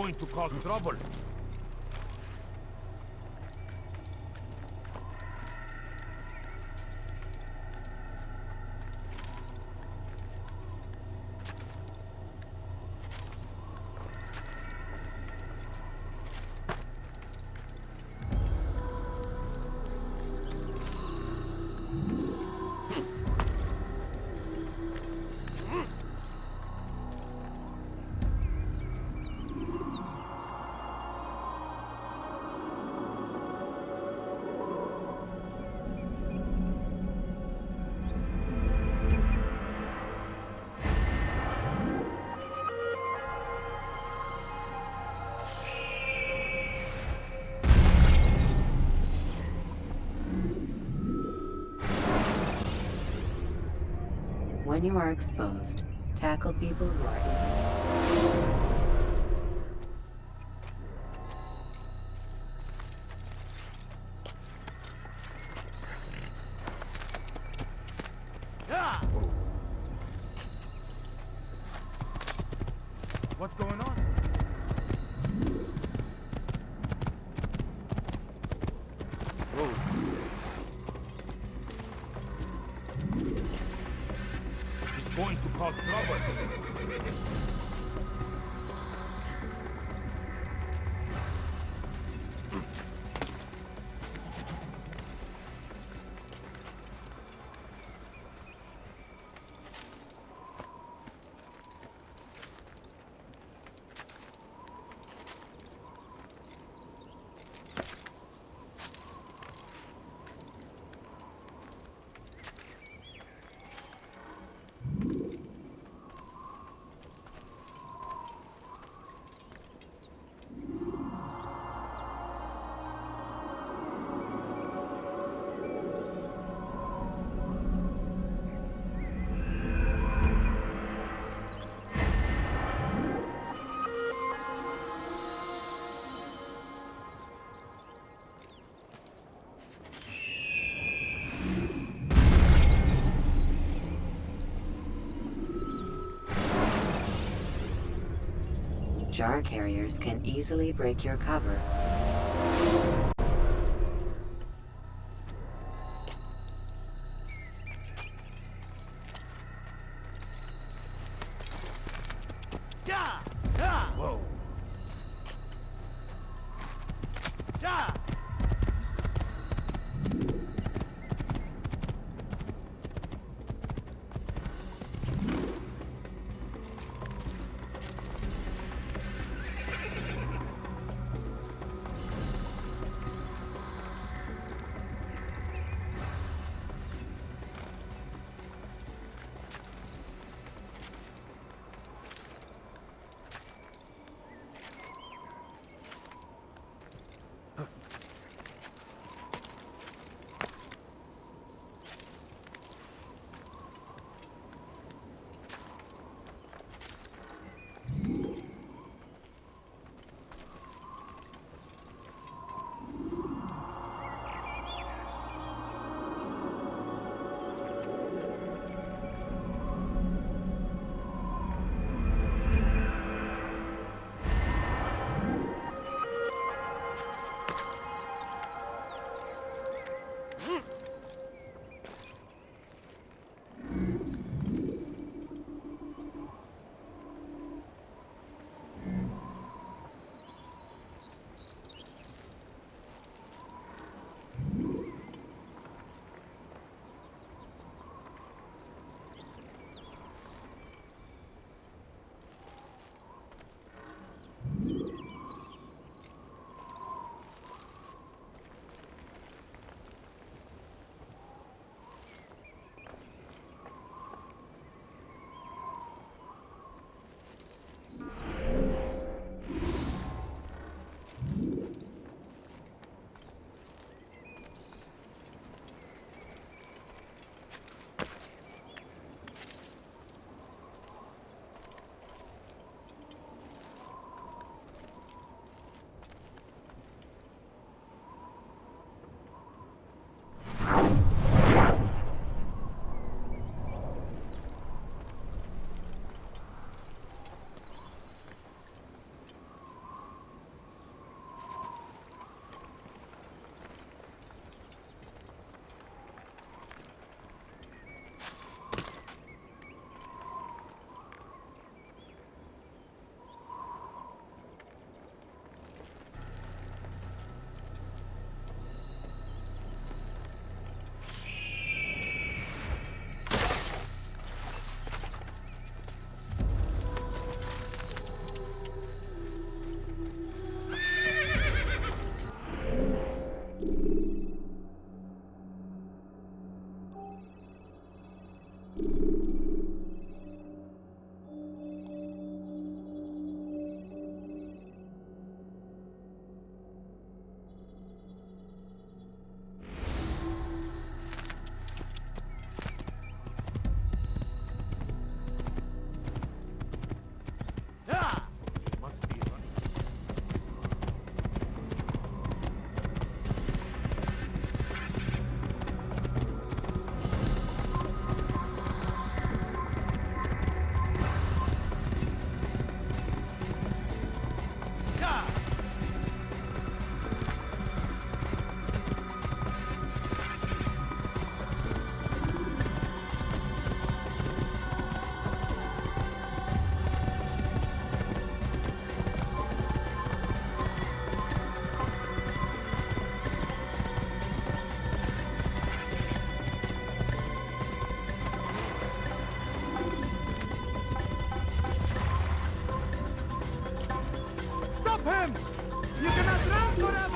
going to cause trouble. When you are exposed, tackle people who are What's going on? It's going to cause trouble. Jar carriers can easily break your cover. Whoa.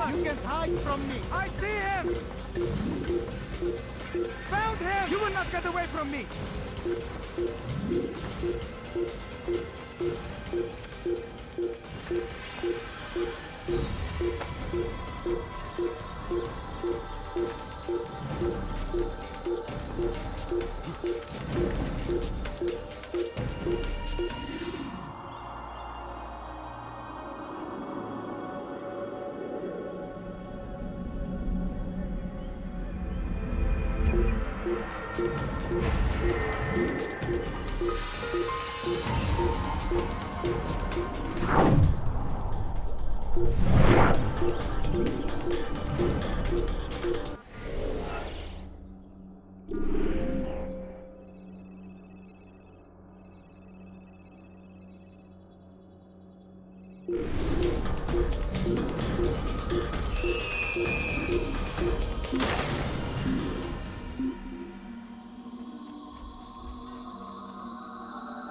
You can't hide from me. I see him! Found him! You will not get away from me!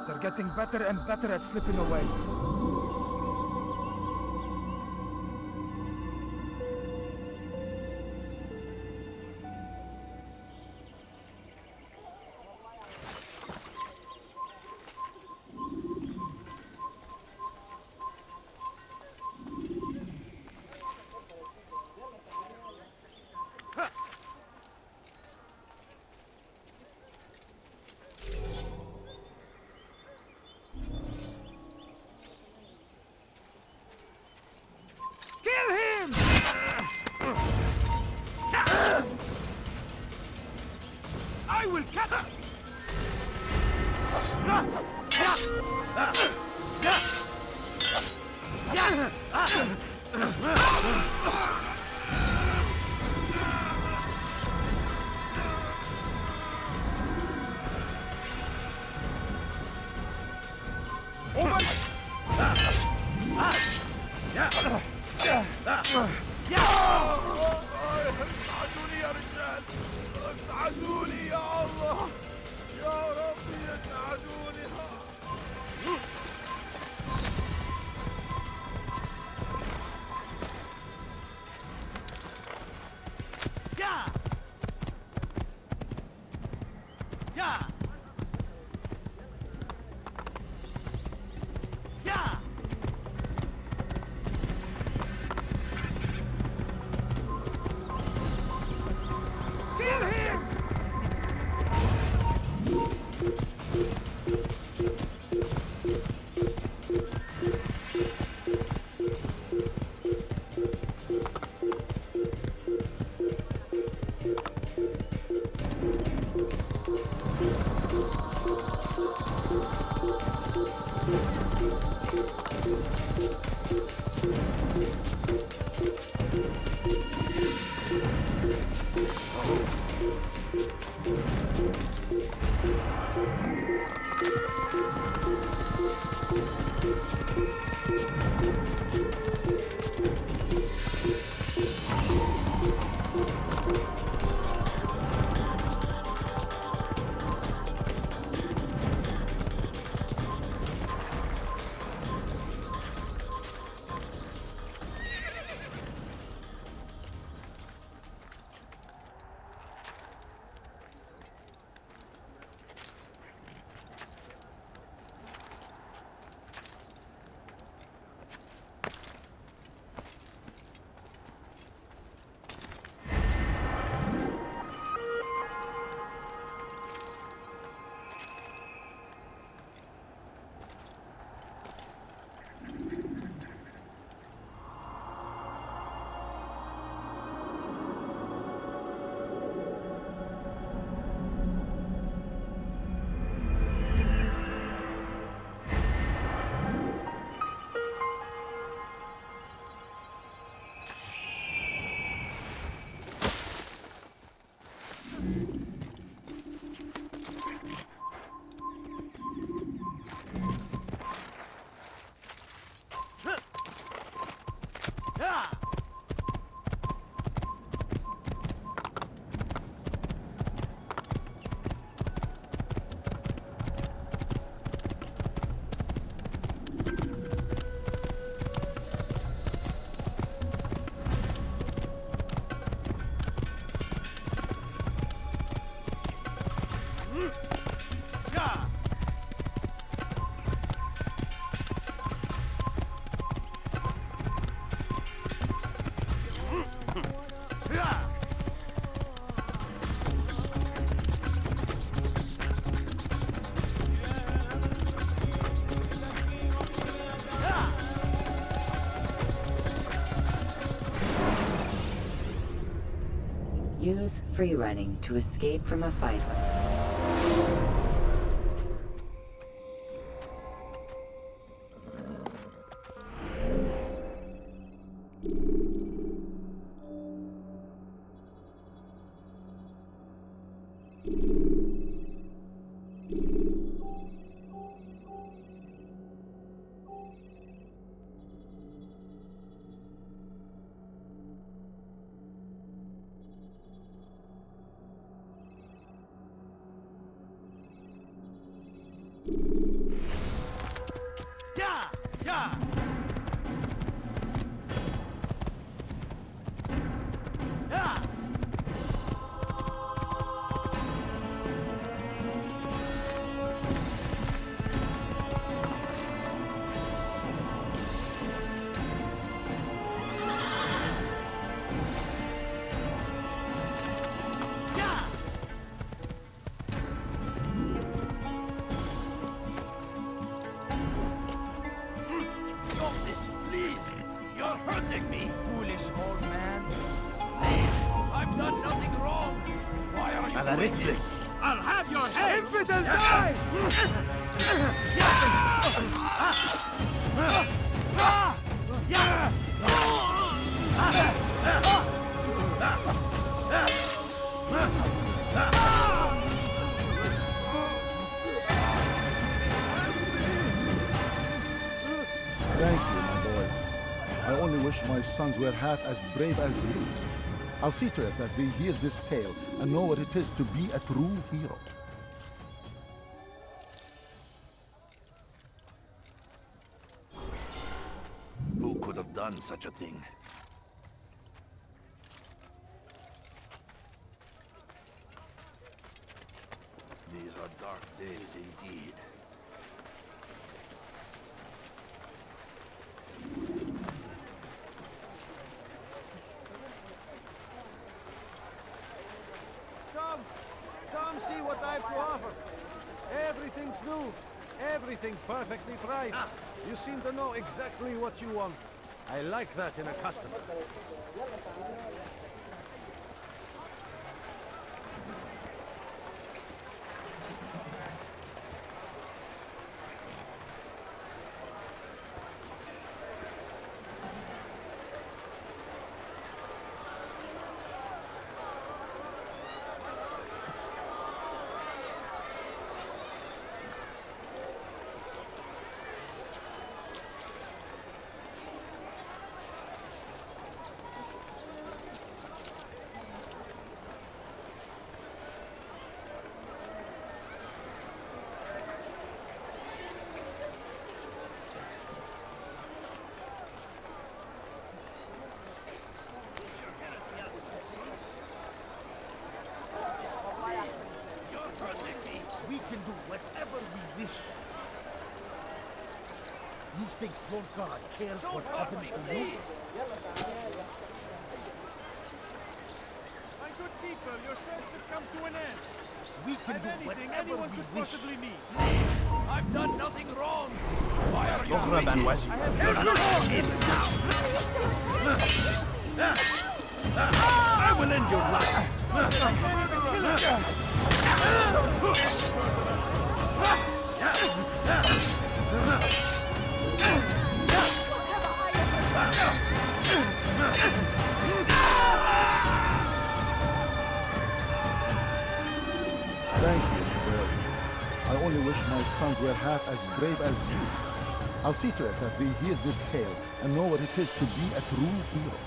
They're getting better and better at slipping away. I will catch her! اساعدوني يا رجال اساعدوني يا الله يا ربي اساعدوني Use free running to escape from a fight. I'll have your head! Infidel, die! Thank you, my boy. I only wish my sons were half as brave as you. I'll see to it that they hear this tale and know what it is to be a true hero. Who could have done such a thing? These are dark days indeed. Come see what I have to offer. Everything's new. Everything perfectly priced. You seem to know exactly what you want. I like that in a customer. We can do whatever we wish. You think your God cares what happens to you? My good people, your search has come to an end. We can do anything whatever anyone we could wish. possibly need. I've done nothing wrong. Why are you Yohra Ben Wazir. I will end your life. Thank you, brother. I only wish my sons were half as brave as you. I'll see to it that they hear this tale and know what it is to be a true hero.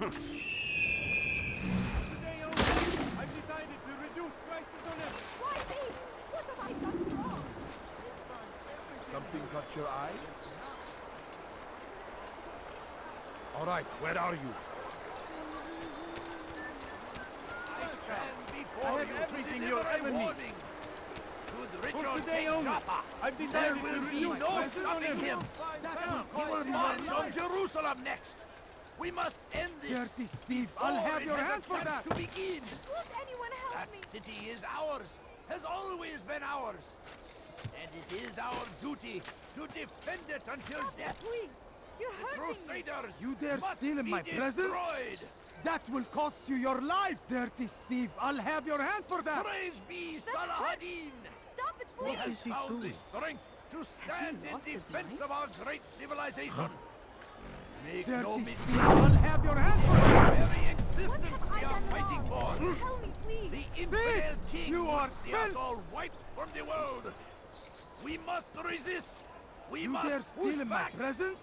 I've decided to reduce prices on it. Why me? What have I done wrong? Something caught your eye? All right, where are you? I stand I before have you everything to your deliver a enemy. warning. Should For Richard today take only. Jaffa, I've there decided to will be reduce no prices on stopping him. He will march on Jerusalem next. We must end this. Dirty thief, I'll before have it your has a hand for chance that. to begin. Won't anyone help That me? city is ours, has always been ours. And it is our duty to defend it until death. Please, you're The hurting me. Crusaders You dare must steal in be my presence? destroyed. That will cost you your life, dirty thief. I'll have your hand for that. Praise be Saladin! Stop it, Who please. has found the strength to stand in defense of our great civilization. Make no Dirty mistake, thief, I'll have your hand for the that. very existence we are fighting for. Tell me, please. The infidel king You are will see us filth. all wiped from the world. We must resist. We You must dare push steal in my back. presence?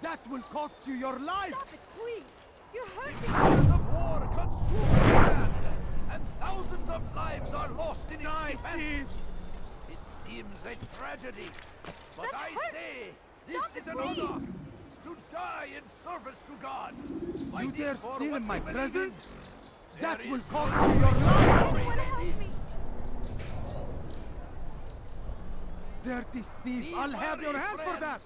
That will cost you your life. Stop it, please. You're hurting me. Years of war consume the land, and thousands of lives are lost in its defense. It seems a tragedy, but That I hurts. say this Stop is it, an please. honor to die in service to God. You Fighting dare for steal what in my we believe presence? in. That There will is cost no you your greater life. glory Anyone than help this. me. Dirty thief, Be I'll have your wary, hand for friends. that.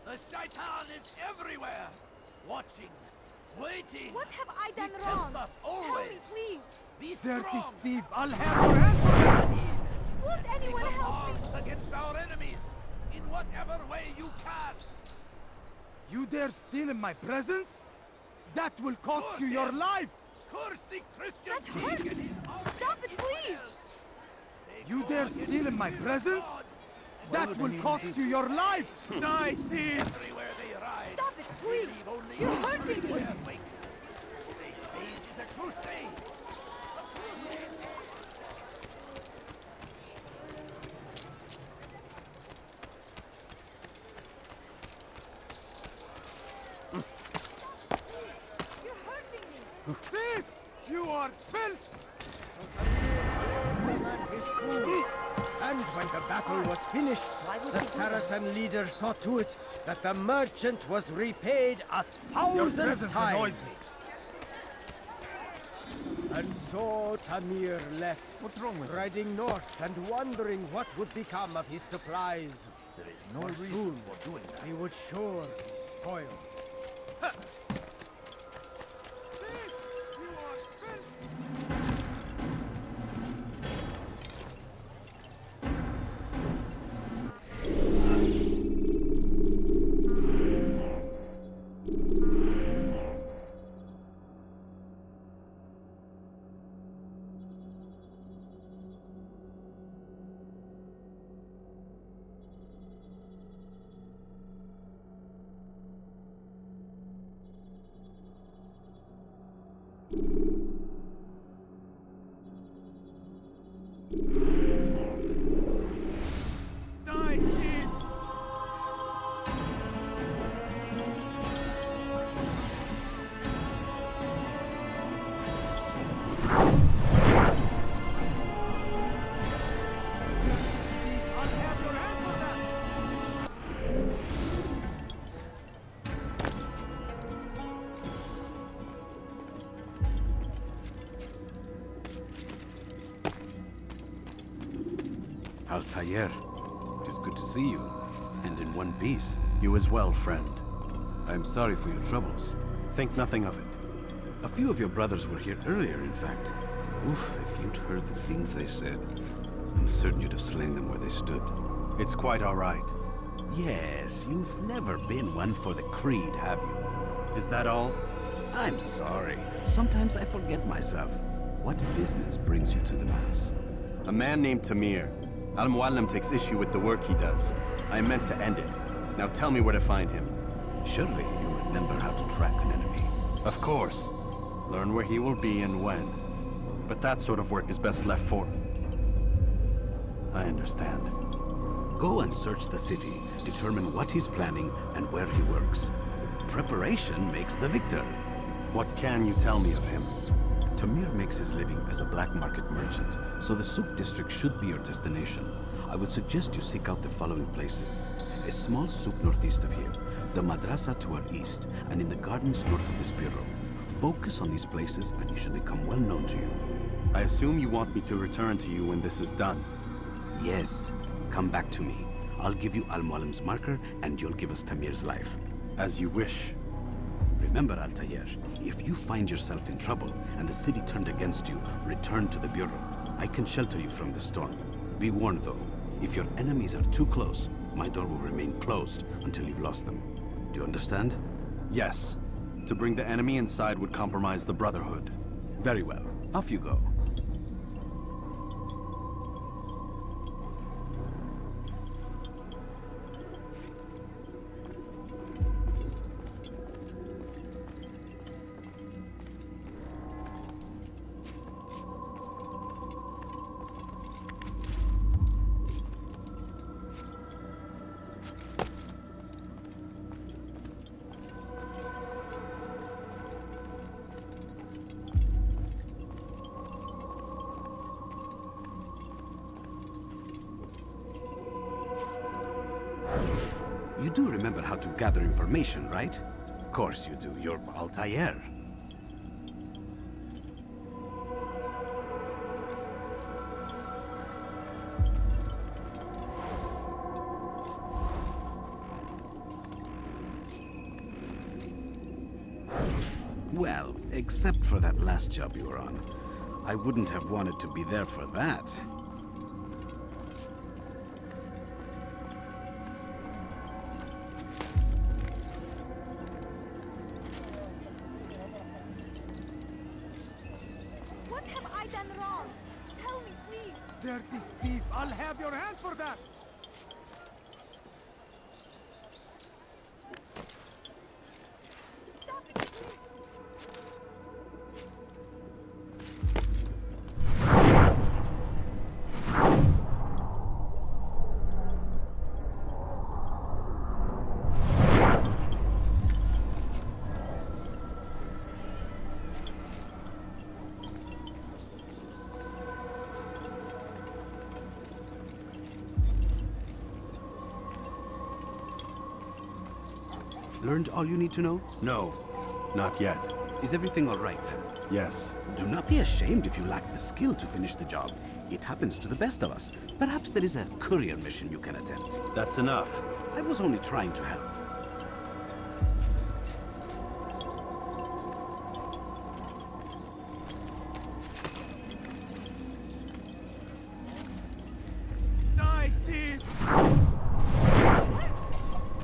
The shaitan is everywhere, watching, waiting. What have I done He wrong? tempts us Tell me, always. please. Be Dirty strong. thief, I'll have your hand for that. Won't anyone Take up help me? arms against our enemies in whatever way you can. You dare steal in my presence? That will cost Curse you your him. life. Curse the Christian That king hurts. and his army Stop it, of please. infidels. They You go dare against steal in the my will of presence? God. That will cost you your life. Die, thief. Everywhere they ride. Stop it, they please. leave only You're one hurting me. person wake. They say it is a crusade. You're hurting me. Thief! You are filth! And when the battle was finished, the Saracen leader saw to it that the merchant was repaid 1,000 presence annoys times. And so Tamir left, riding north and wondering what would become of his supplies. There is no For reason soon for doing that. they would sure be spoiled. Die, thief! I'll have your hand for that. Altair, it is good to see you, and in one piece. You as well, friend. I am sorry for your troubles. Think nothing of it. A few of your brothers were here earlier, in fact. Oof, if you'd heard the things they said, I'm certain you'd have slain them where they stood. It's quite all right. Yes, you've never been one for the creed, have you? Is that all? I'm sorry. Sometimes I forget myself. What business brings you to the Mass? A man named Tamir. Al-Muallim takes issue with the work he does. I meant to end it. Now tell me where to find him. Surely you remember how to track an enemy. Of course. Learn where he will be and when. But that sort of work is best left for... I understand. Go and search the city, determine what he's planning and where he works. Preparation makes the victor. What can you tell me of him? Tamir makes his living as a black market merchant, so the Souk district should be your destination. I would suggest you seek out the following places. A small souk northeast of here, the madrasa to our east, and in the gardens north of this bureau. Focus on these places and you should become well known to you. I assume you want me to return to you when this is done? Yes. Come back to me. I'll give you Al-Mualim's marker and you'll give us Tamir's life. As you wish. Remember, Altair, if you find yourself in trouble and the city turned against you, return to the bureau. I can shelter you from the storm. Be warned though, if your enemies are too close, my door will remain closed until you've lost them. Do you understand? Yes. To bring the enemy inside would compromise the Brotherhood. Very well. Off you go. You do remember how to gather information, right? Of course you do. You're Altair. Well, except for that last job you were on. I wouldn't have wanted to be there for that. What have I done wrong? Tell me, please. Dirty thief! I'll have your hand for that! Learned all you need to know? No, not yet. Is everything all right then? Yes. Do not be ashamed if you lack the skill to finish the job. It happens to the best of us. Perhaps there is a courier mission you can attempt. That's enough. I was only trying to help. Die, thief!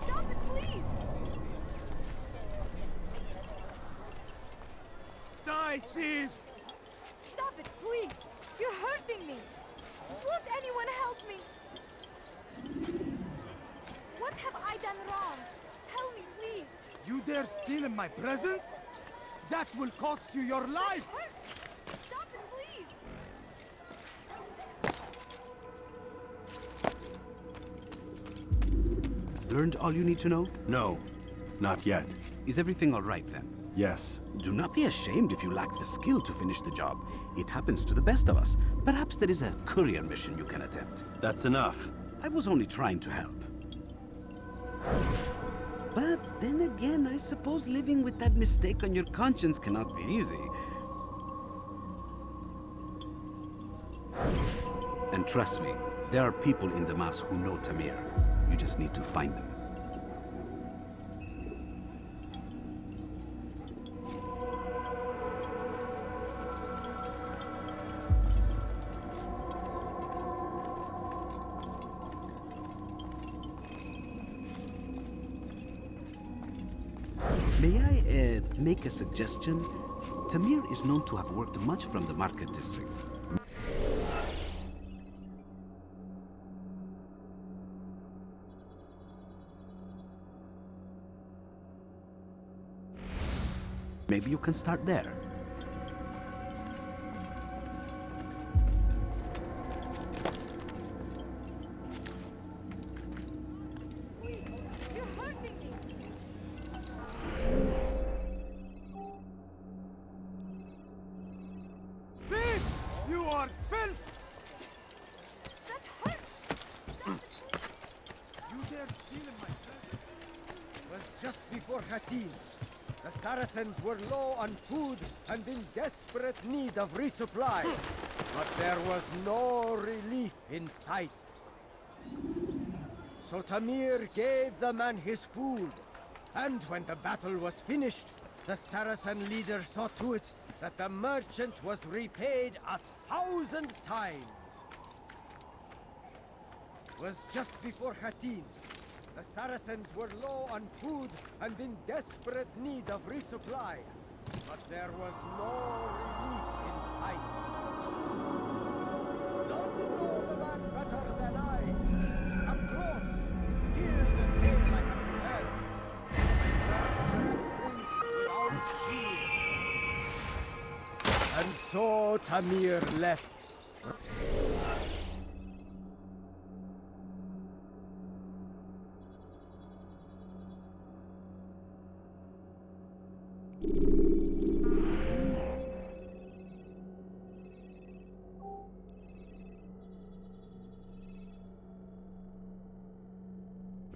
Stop it, please! Die, thief! Stop it, please! You're hurting me! Won't anyone help me? What have I done wrong? Tell me, please! You dare steal in my presence? That will cost you your life! Stop it, please! Learned all you need to know? No, not yet. Is everything all right then? Yes. Do not be ashamed if you lack the skill to finish the job. It happens to the best of us. Perhaps there is a courier mission you can attempt. That's enough. I was only trying to help. But then again, I suppose living with that mistake on your conscience cannot be easy. And trust me, there are people in Damas who know Tamir. You just need to find them. May I make a suggestion? Tamir is known to have worked much from the market district. Maybe you can start there. just before Hattin. The Saracens were low on food and in desperate need of resupply. But there was no relief in sight. So Tamir gave the man his food. And when the battle was finished, the Saracen leader saw to it that the merchant was repaid 1,000 times. It was just before Hattin. The Saracens were low on food and in desperate need of resupply. But there was no relief in sight. None know the man better than I. Come close. Hear the tale I have to tell. My merchant prince without fear. And so Tamir left.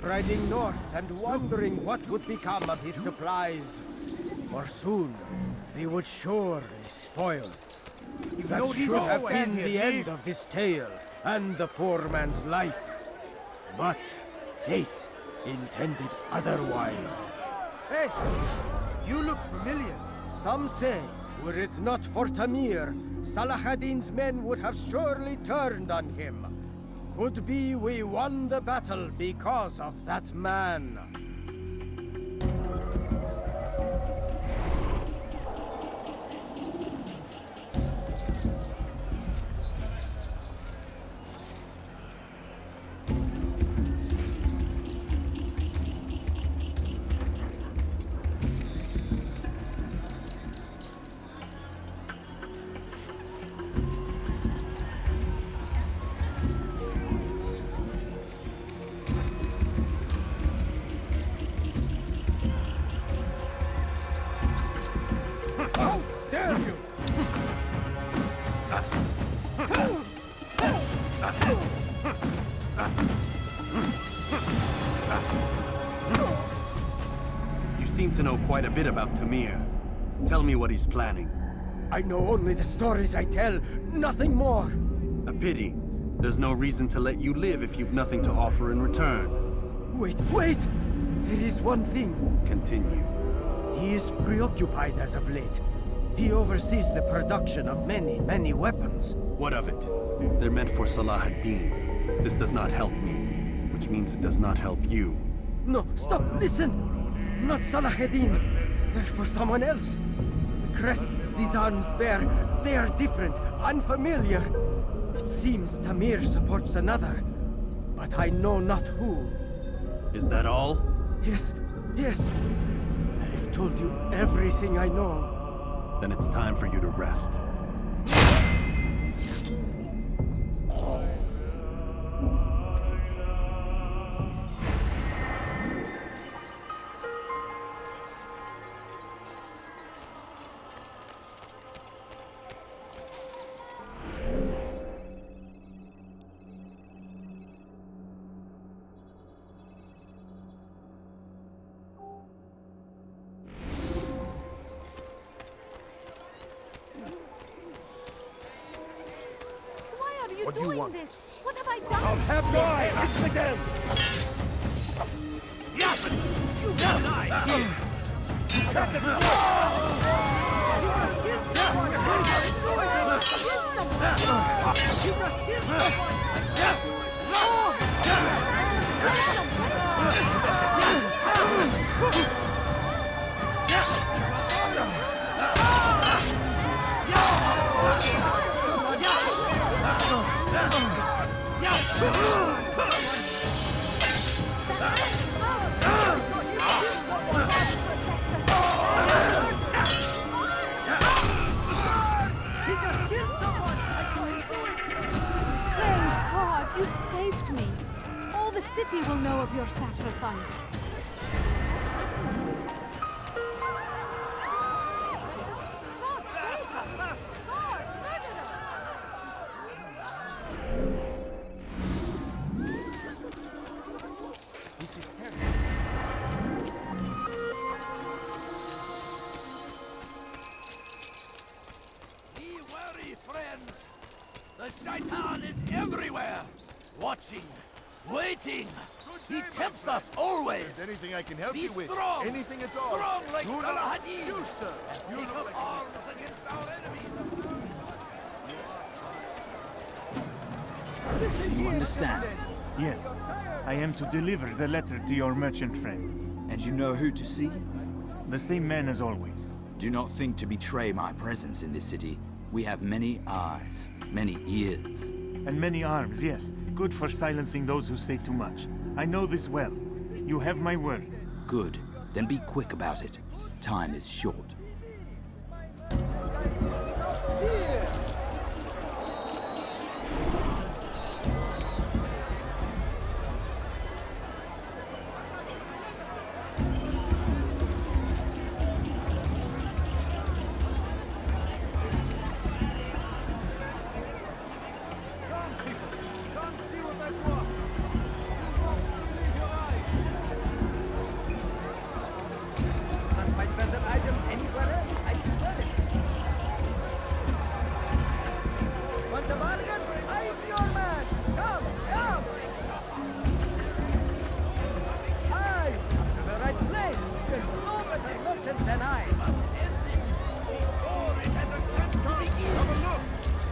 Riding north and wondering what would become of his supplies. For soon, they would surely spoil. That should have been the end of this tale, and the poor man's life. But fate intended otherwise. Hey! You look familiar. Some say, were it not for Tamir, Salah ad-Din's men would have surely turned on him. Could be we won the battle because of that man. You seem to know quite a bit about Tamir. Tell me what he's planning. I know only the stories I tell, nothing more. A pity. There's no reason to let you live if you've nothing to offer in return. Wait! There is one thing. Continue. He is preoccupied as of late. He oversees the production of many weapons. What of it? They're meant for Salah ad-Din. This does not help me, which means it does not help you. No, stop, listen! Not Salah ad-Din. They're for someone else. The crests these arms bear, they are different, unfamiliar. It seems Tamir supports another, but I know not who. Is that all? Yes. I've told you everything I know. Then it's time for you to rest. What do you want? This? What have I done? I'll have die! It's again! Yes! You die! You've saved me. All the city will know of your sacrifice. This is terrible. watching, waiting. He tempts us always. If there's anything I can help Be you with, strong. anything at all. Strong like You Salah look- Hadid. You, sir. You Take look up like arms against our enemies. Do you understand? Yes. I am to deliver the letter to your merchant friend. And you know who to see? The same man as always. Do not think to betray my presence in this city. We have many eyes, many ears. And many arms, yes. Good for silencing those who say too much. I know this well. You have my word. Good. Then be quick about it. Time is short. Come, people. Come see what I brought. You won't believe your eyes. Can't find better items anywhere else. I swear it. Want a bargain? I'm your man. Come, come. Aye, to the right place. There's no better merchant than I. Before it has a chance to begin. Have a look.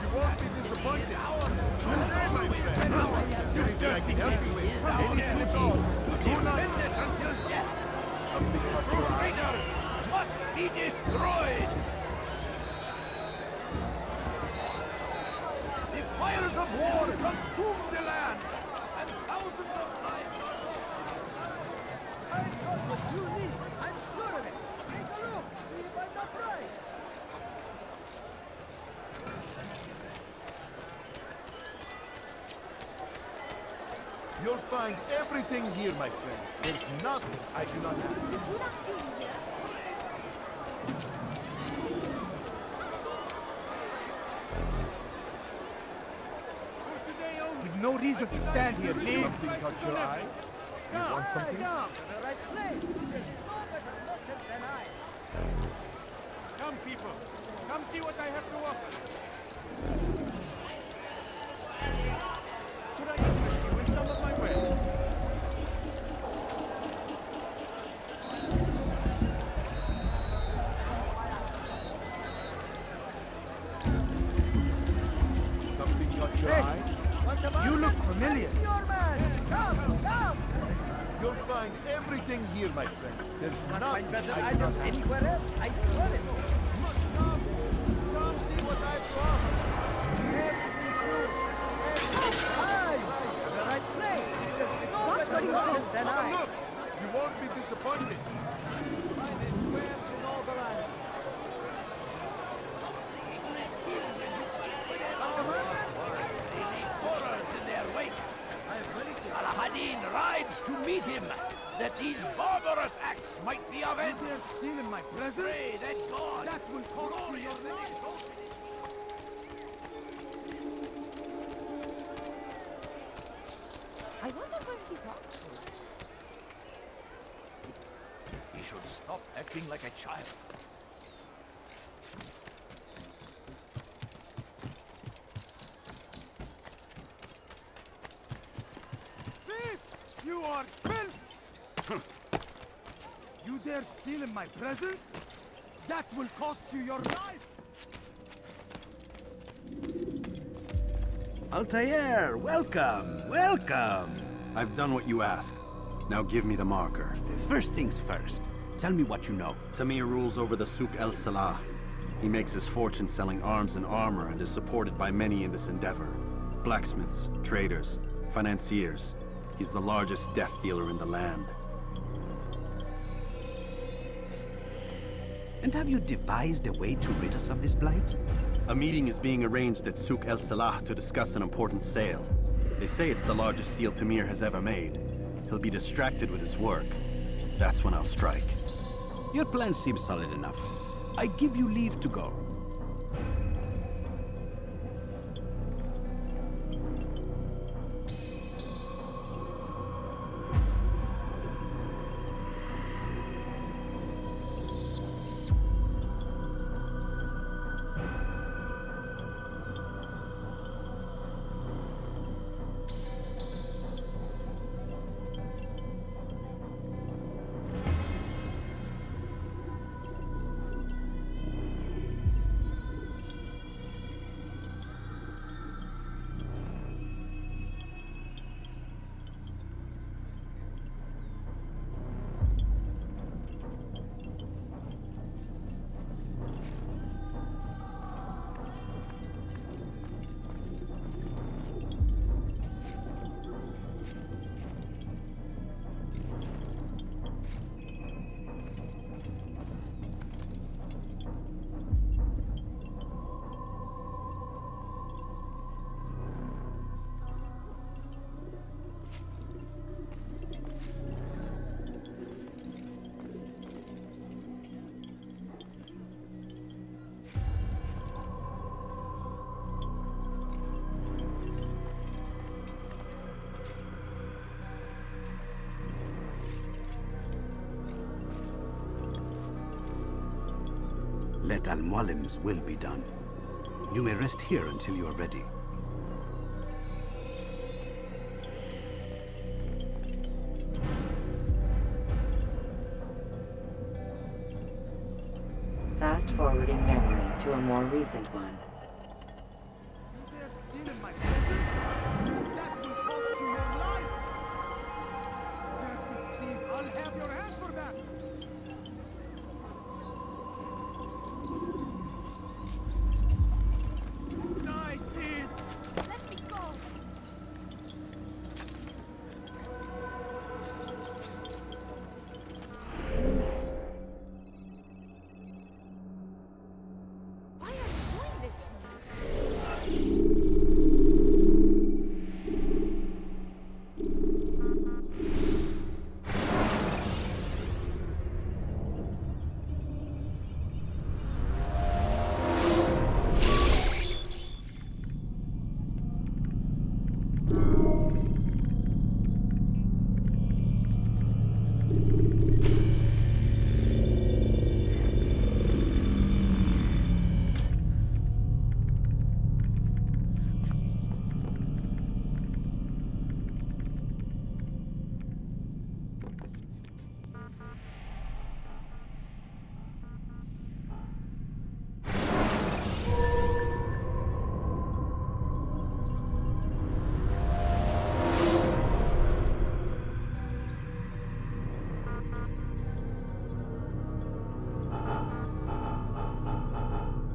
You won't be disappointed. Good day, my friend. Anything I can help you with, anything at all. Do not until death. something about your eye. Crusaders must be destroyed. The fires of war consume the land, and thousands of lives are lost. I've got what you need. I'm sure of it. Take a look. See if I'm not right. You'll find everything here, my friend. There's nothing I do not have. You've no reason to stand here. Leave. Something caught your eye? You want something? Come to the right place. There's no better merchant than I. Come, people. Come see what I have to offer. Could I interest you in some of my wares? Something caught your eye? You look familiar. Your man. Come, come. You'll find everything here, my friend. There's Can't nothing find better I do not items have. anywhere else. I swear it. Much come. Come see what I've to offer. Aye, to the right place. There's no better merchant than Have a I. look. You won't be disappointed. Finest wares in all the land. Horrors in their wake. Salah Hadin rides to meet him, that these barbarous acts might be avenged. They're stealing my presents? Pray that God That will cost you glorious your life. I wonder when he talks to. He should stop acting like a child. Thief! You are filth! You dare steal in my presence? That will cost you your life! Altair, welcome, welcome. I've done what you asked. Now give me the marker. First things first. Tell me what you know. Tamir rules over the Souk El Salah. He makes his fortune selling arms and armor and is supported by many in this endeavor. Blacksmiths, traders, financiers. He's the largest death dealer in the land. And have you devised a way to rid us of this blight? A meeting is being arranged at Souk El Salah to discuss an important sale. They say it's the largest deal Tamir has ever made. He'll be distracted with his work. That's when I'll strike. Your plan seems solid enough. I give you leave to go. Let Al-Mualim's will be done. You may rest here until you are ready. Fast-forwarding memory to a more recent one.